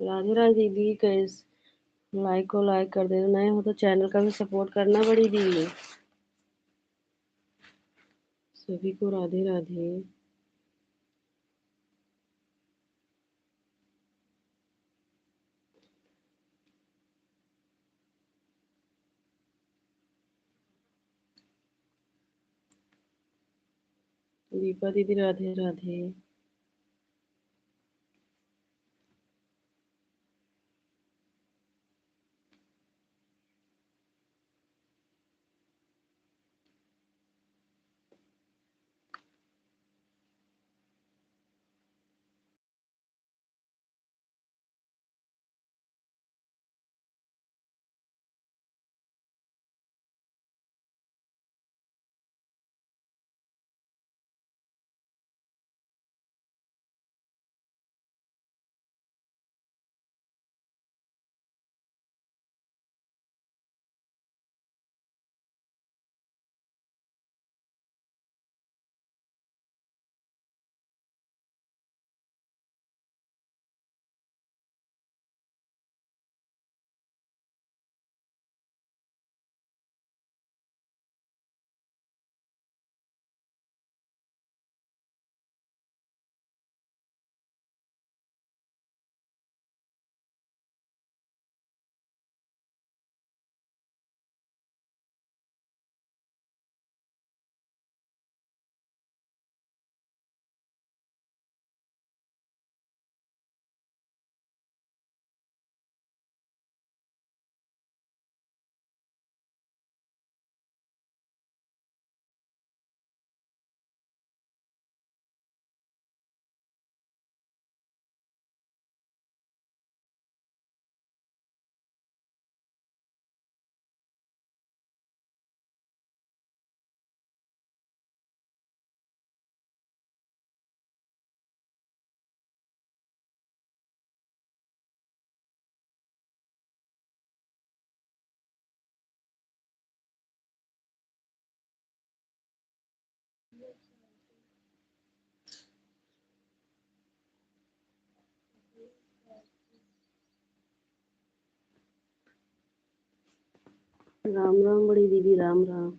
Speaker 2: राधे राधे दीदी, कैस लाइक को लाइक कर देना, नए हो तो चैनल का भी सपोर्ट करना बड़ी दीदी। सभी को राधे राधे। दीपा दीदी राधे राधे। राम राम बड़ी दीदी, राम राम।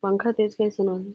Speaker 2: पंखा तेज कैसे ना है?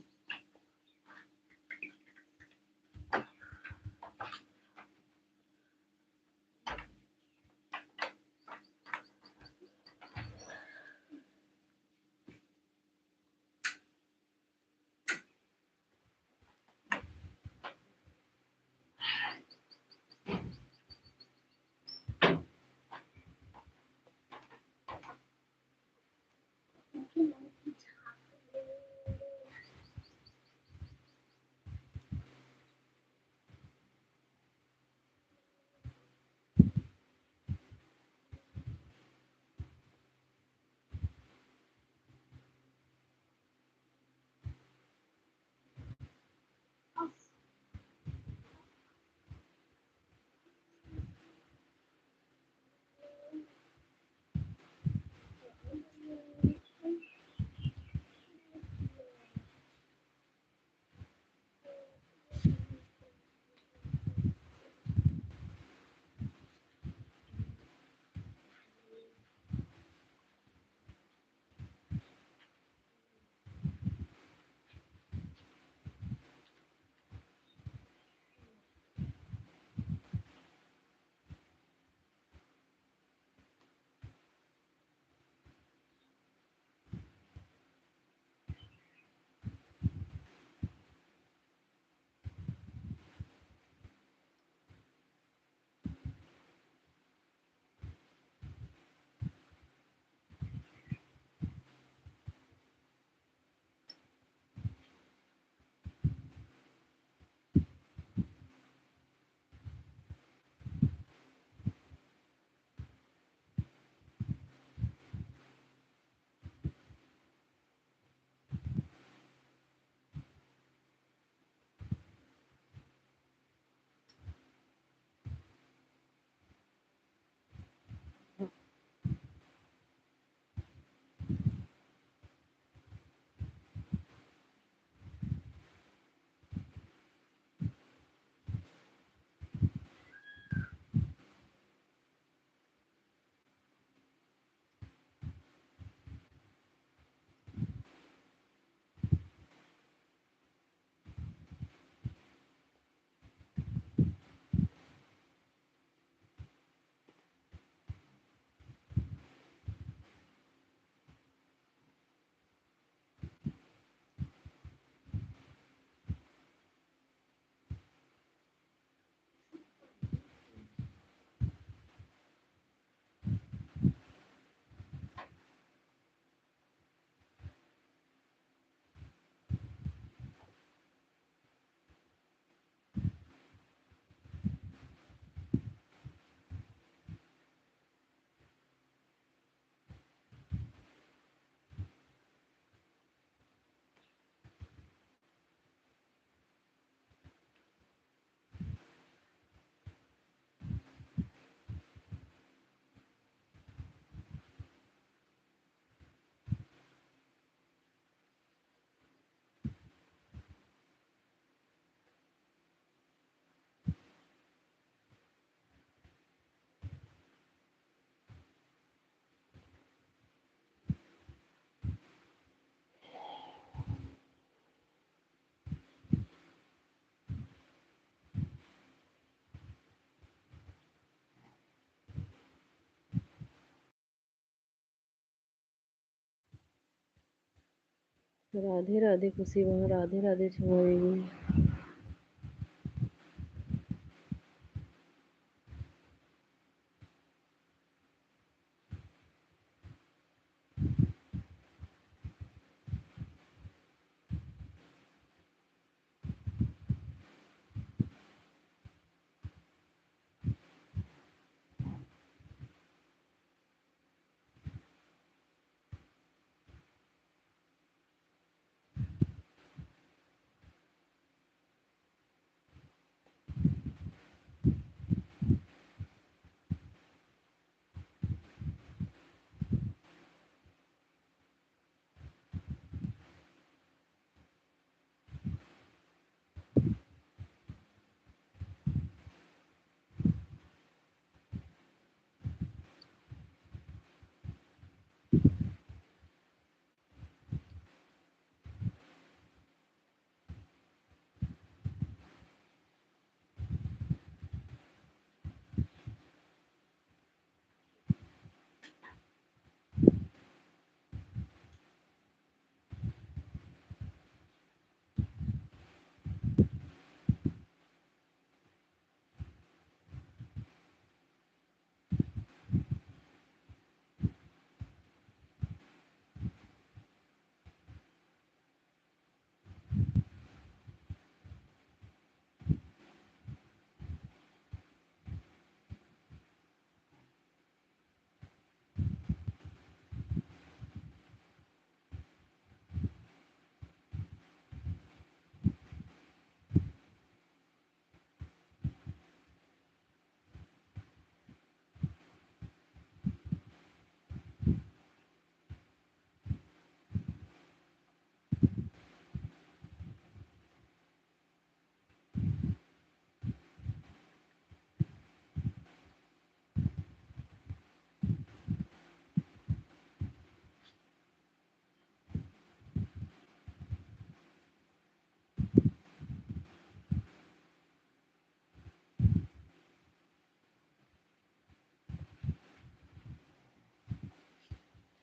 Speaker 2: राधे राधे खुशी वहाँ राधे राधे क्षमा देवी।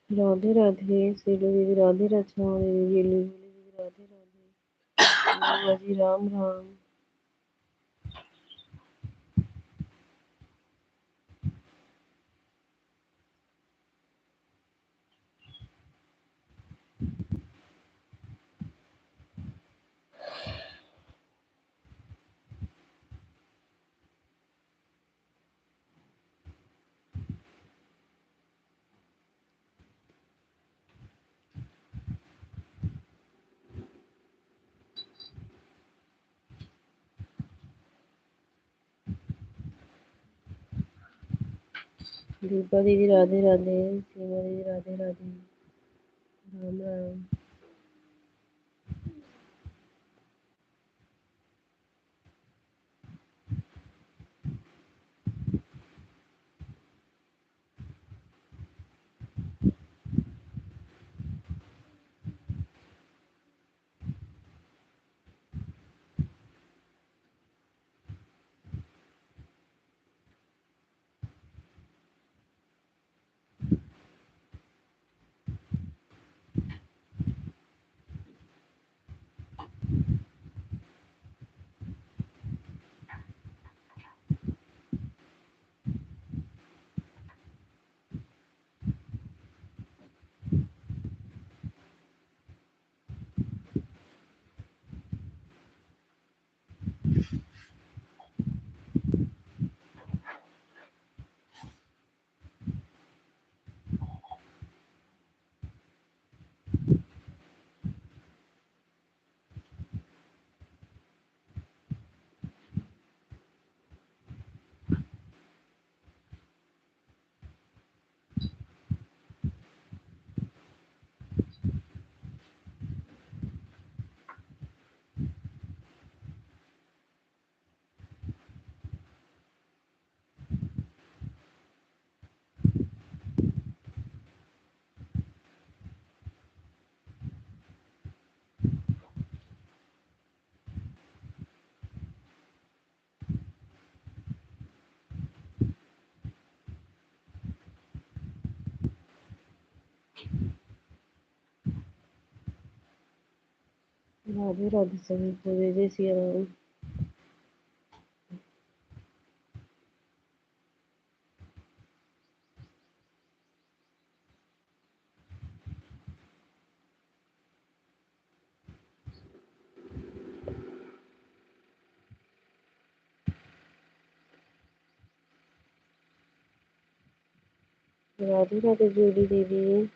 Speaker 2: राधे राधे शीला दीदी राधे राधे क्षमा देवी। ये ली दीदी राधे राधे। बुआ जी राम राम। दीपा दीदी राधे राधे। सीमा दीदी राधे राधे। राम राम। राधे राधे सभी को, जय जय सिया राम। राधे राधे जूली दीदी।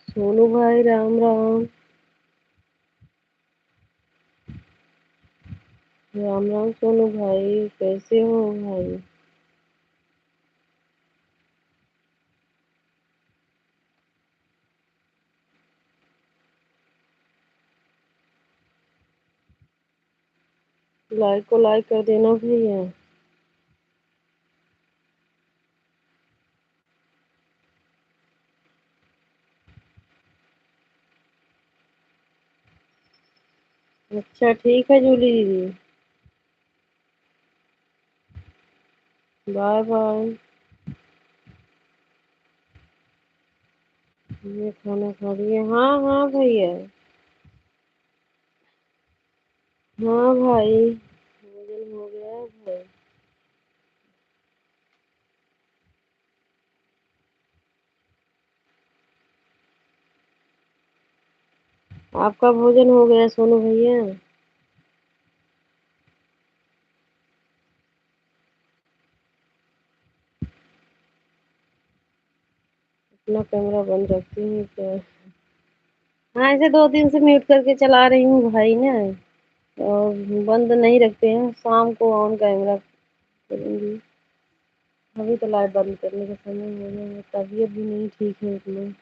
Speaker 2: सोनू भाई राम राम। राम राम सोनू भाई, कैसे हो भाई? लाइक को लाइक कर देना भैया। अच्छा ठीक है जूली दीदी, बाय बाय। ये खाना खा लिए? हाँ हाँ भैया। हाँ भाई, भोजन हो गया है भाई। आपका भोजन हो गया सोनू भैया? अपना कैमरा बंद रखती हूँ क्या? हाँ, ऐसे 2 दिन से म्यूट करके चला रही हूँ भाई ना, और बंद नहीं रखते हैं, शाम को ऑन कैमरा करूँगी। अभी तो लाइट बंद करने का समय हो गया है, तबीयत भी नहीं ठीक है इतना,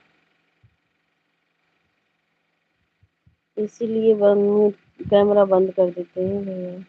Speaker 2: इसीलिए बंद कैमरा बंद कर देते हैं भैया।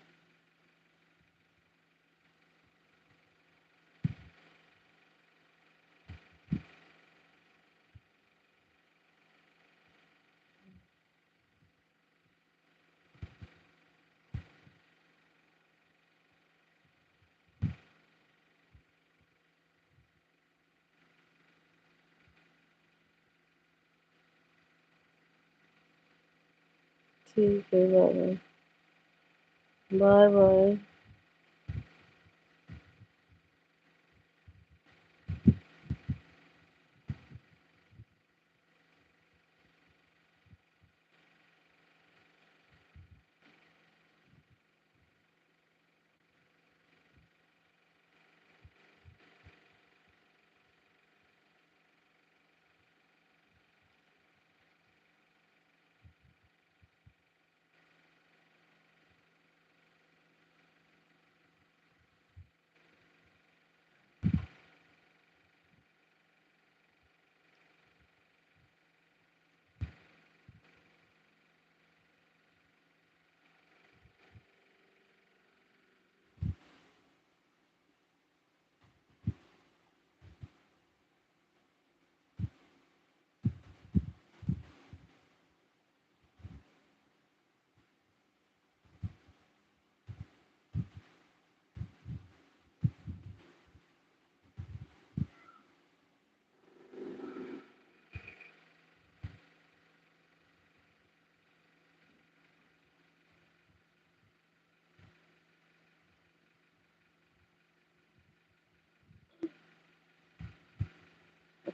Speaker 2: ठीक है, बाय बाय। Bye bye.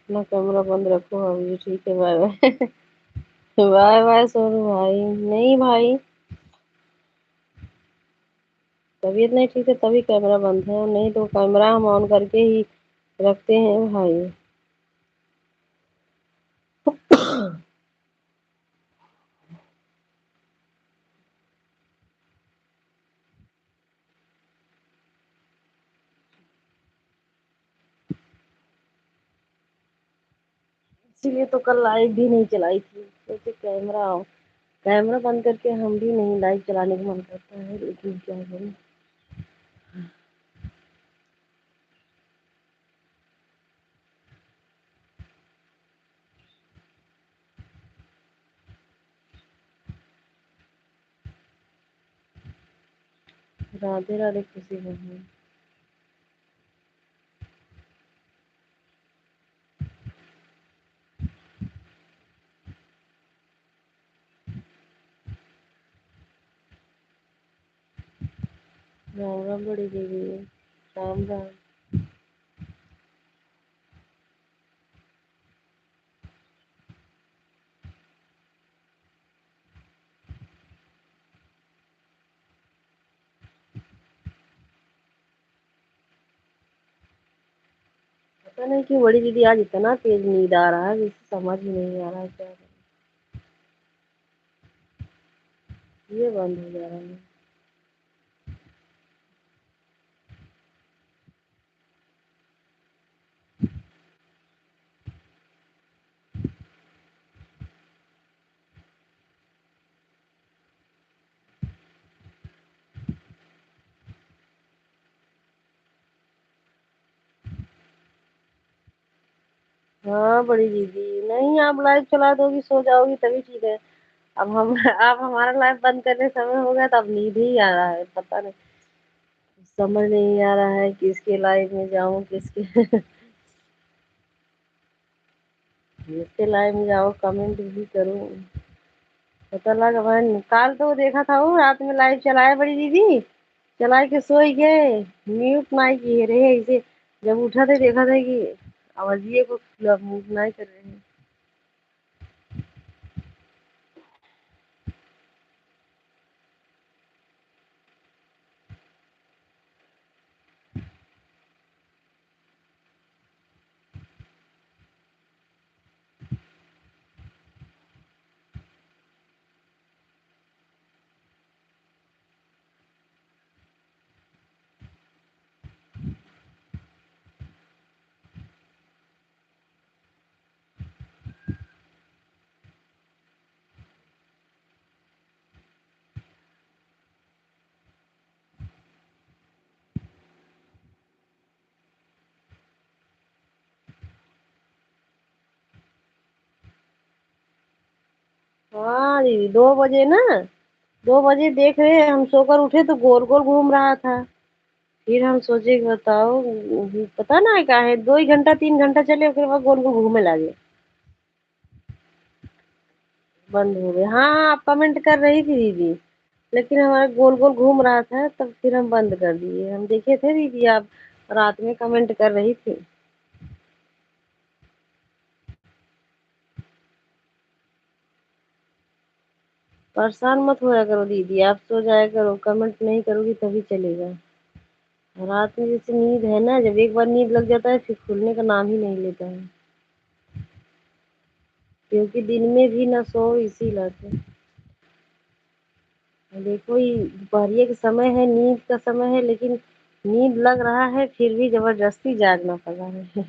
Speaker 2: अपना कैमरा बंद रखो अभी। ठीक है, bye bye. Bye bye Sonu भाई। नहीं भाई, तबीयत नहीं ठीक है तभी कैमरा बंद है, नहीं तो कैमरा हम ऑन करके ही रखते हैं भाई। इसीलिए तो कल लाइव भी नहीं चलाई थी, क्योंकि कैमरा बंद करके हम भी नहीं लाइव चलाने का मन करता है, लेकिन क्या करें। राधे राधे खुशी बहन। राम राम बड़ी दीदी। राम राम। पता नहीं क्यों बड़ी दीदी आज इतना तेज नींद आ रहा है, जिससे समझ ही नहीं आ रहा है क्या करें। ये बंद हो जा रहा है। हाँ बड़ी दीदी, नहीं आप लाइव चला दोगी सो जाओगी तभी ठीक है। अब हम आप हमारा लाइव बंद करने समय हो गया, तो अब नींद ही आ रहा है, पता नहीं, समझ नहीं आ रहा है किसके लाइव में जाऊं, किसके किसके लाइव में जाऊं, कमेंट भी करूं। पता लगा मैंने काल तो देखा था, वो रात में लाइव चलाया बड़ी दीदी, चला के सोई गए, म्यूट नहीं किए रहे इसे। जब उठा थे देखा था कि आवाजिए को म्यूट नहीं कर रहे हैं। हाँ दीदी 2 बजे ना, 2 बजे देख रहे हैं, हम सोकर उठे तो गोल गोल घूम रहा था। फिर हम सोचे कि बताओ, पता ना क्या है, 2 ही घंटा 3 घंटा चले, फिर वह गोल गोल घूमने लगे, बंद हो गए। हाँ हाँ, आप कमेंट कर रही थी दीदी, लेकिन हमारा गोल गोल घूम रहा था, तब फिर हम बंद कर दिए। हम देखे थे दीदी आप रात में कमेंट कर रही थी। परेशान मत होया करो दीदी, आप सो जाया करो, कमेंट नहीं करोगी तभी चलेगा। रात में जैसे नींद है ना, जब एक बार नींद लग जाता है फिर खुलने का नाम ही नहीं लेता है, क्योंकि दिन में भी न सो इसी लत है। देखो ये दोपहरिया का समय है, नींद का समय है, लेकिन नींद लग रहा है फिर भी जबरदस्ती जागना पड़ रहा है।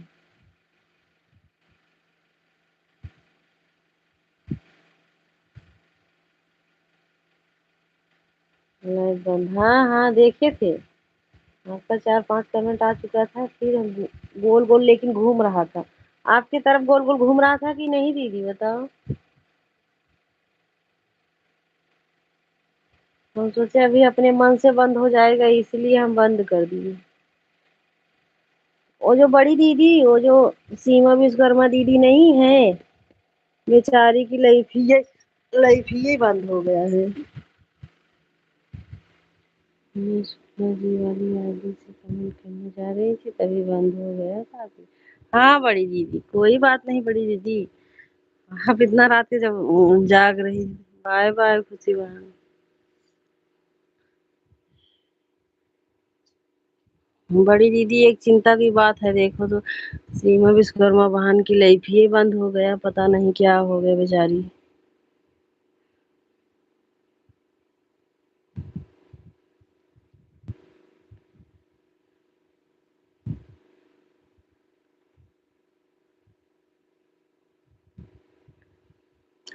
Speaker 2: लाइट बंद, हाँ हाँ देखे थे, आपका 4 5 कमेंट आ चुका था, फिर हम गोल गोल लेकिन घूम रहा था। आपकी तरफ गोल गोल घूम रहा था कि नहीं दीदी बताओ। हम सोचे अभी अपने मन से बंद हो जाएगा, इसलिए हम बंद कर दिए। वो जो बड़ी दीदी, वो जो सीमा विश्वकर्मा दीदी नहीं है, बेचारी की लाइफ ही बंद हो गया है। मैं सुबह जी वाली आईडी से कमेंट करने जा रही थी, तभी बंद हो गया था। हाँ बड़ी दीदी, कोई बात नहीं बड़ी दीदी। आप इतना रात के जब जाग रही। बाय बाय खुशी बहन। बड़ी दीदी एक चिंता की बात है, देखो तो सीमा विश्वकर्मा वाहन की लाइफ ही बंद हो गया, पता नहीं क्या हो गया बेचारी।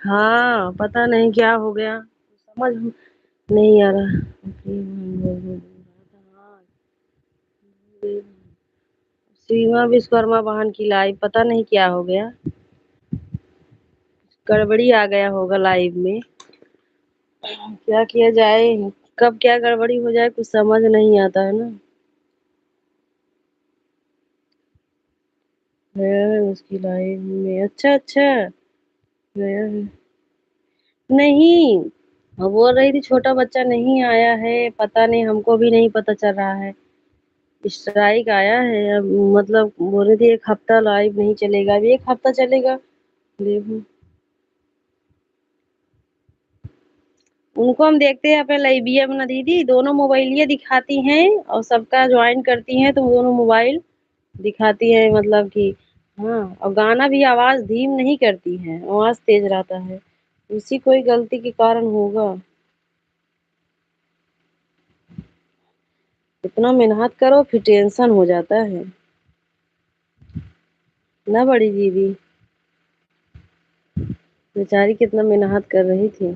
Speaker 2: हाँ पता नहीं क्या हो गया, समझ नहीं आ रहा। सीमा विश्वकर्मा वाहन की लाइव पता नहीं क्या हो गया, गड़बड़ी आ गया होगा लाइव में। क्या किया जाए, कब क्या गड़बड़ी हो जाए कुछ समझ नहीं आता है ना। गया है उसकी लाइव में, अच्छा अच्छा। गया है। नहीं, वो बोल रही थी छोटा बच्चा नहीं आया है, पता नहीं हमको भी नहीं पता चल रहा है। स्ट्राइक आया है अब, मतलब बोल रही थी एक हफ्ता लाइव नहीं चलेगा, अभी एक हफ्ता चलेगा। देखो उनको हम देखते हैं अपने लाइबिया में ना दीदी, दोनों मोबाइल ये दिखाती हैं और सबका ज्वाइन करती हैं तो वो दोनों मोबाइल दिखाती है, मतलब कि हाँ। और गाना भी आवाज धीम नहीं करती है, आवाज तेज रहता है। उसी कोई गलती के कारण होगा। इतना मेहनत करो फिर टेंशन हो जाता है ना बड़ी दीदी। बेचारी कितना मेहनत कर रही थी।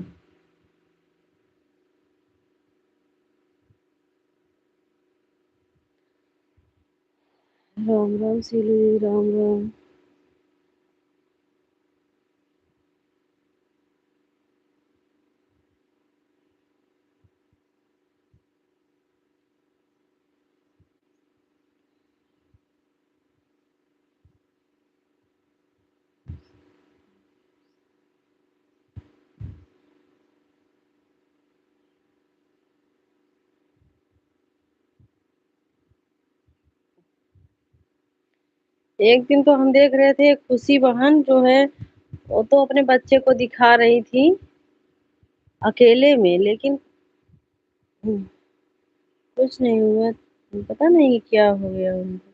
Speaker 2: राम राम सीलू जी, राम राम। एक दिन तो हम देख रहे थे खुशी बहन जो है, वो तो अपने बच्चे को दिखा रही थी अकेले में, लेकिन कुछ नहीं हुआ। पता नहीं क्या हो गया उनको।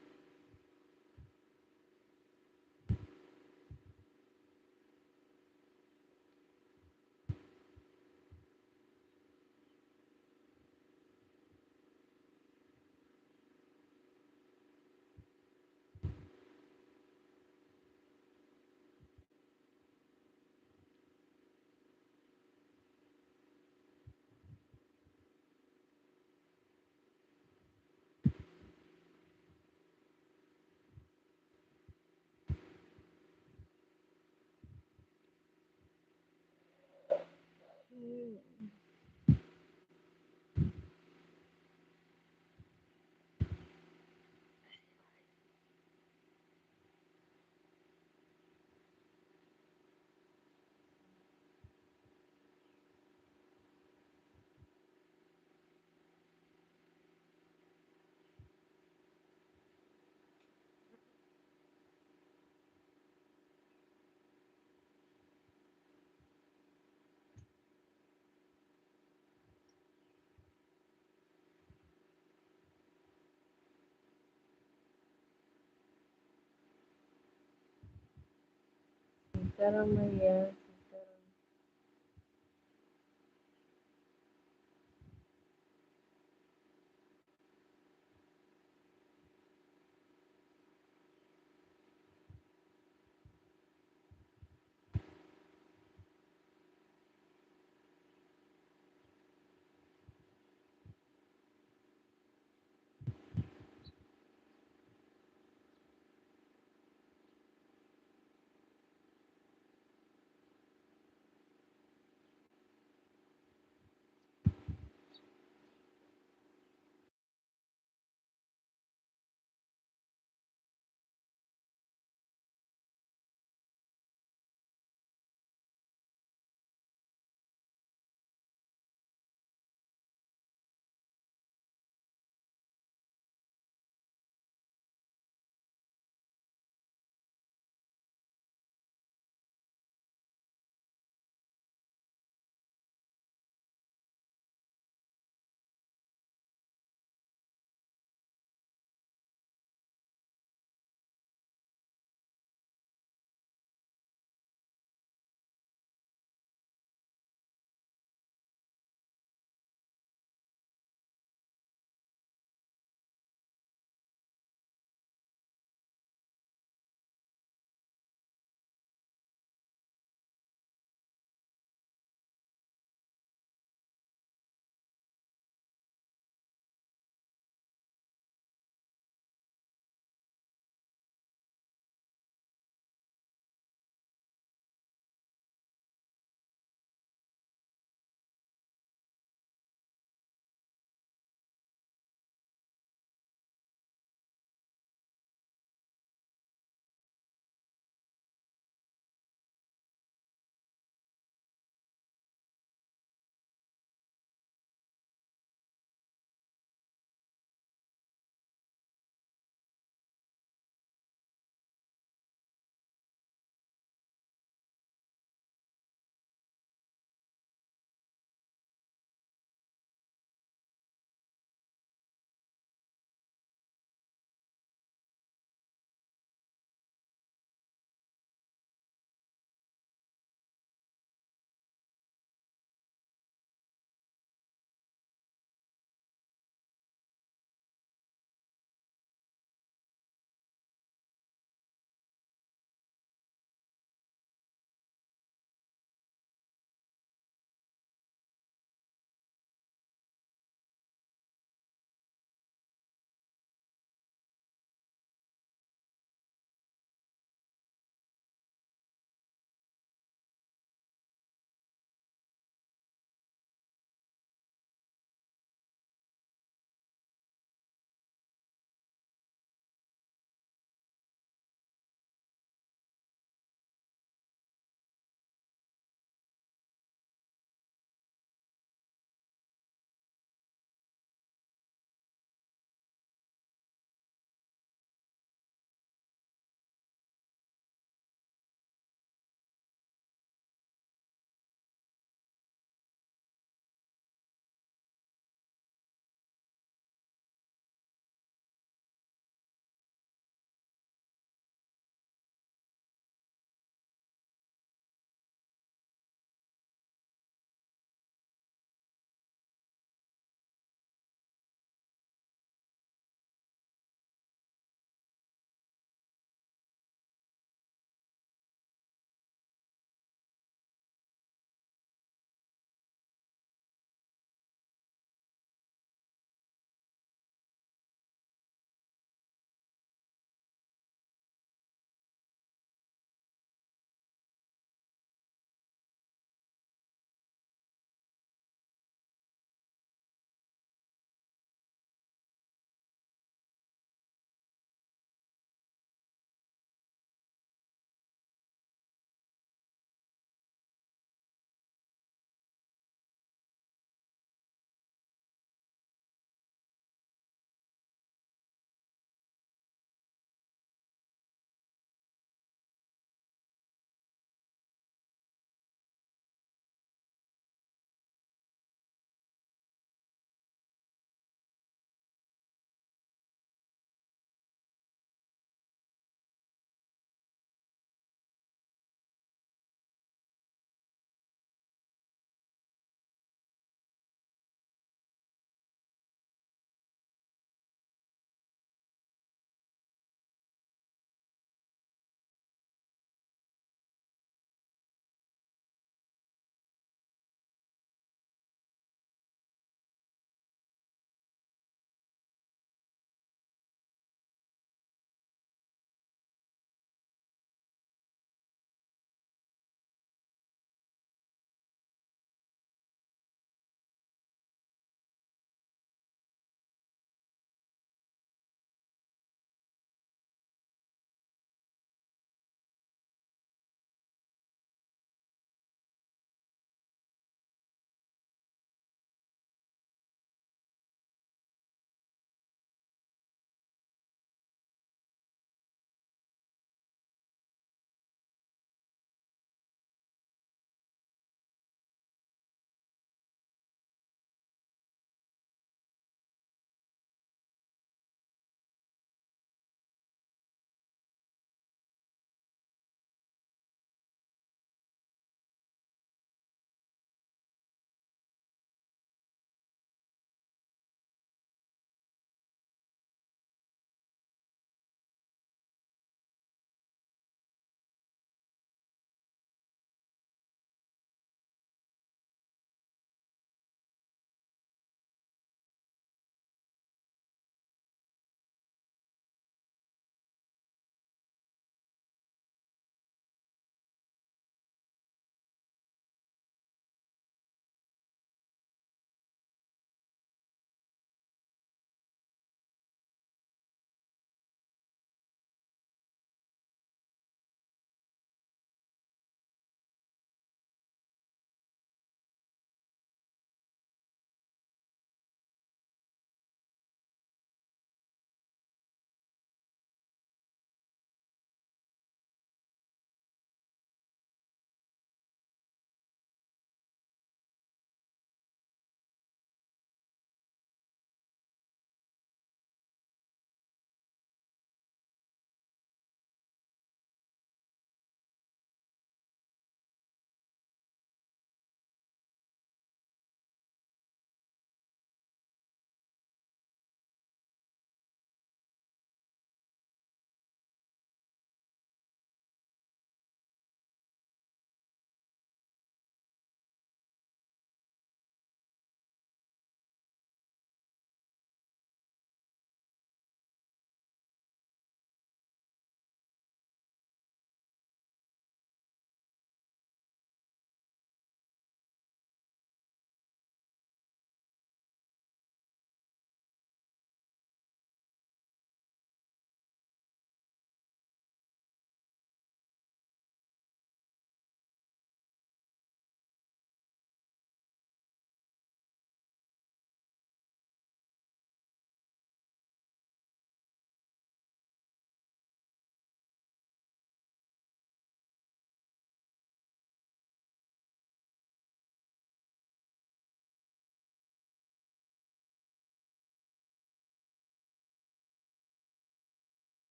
Speaker 2: शर्म नहीं है।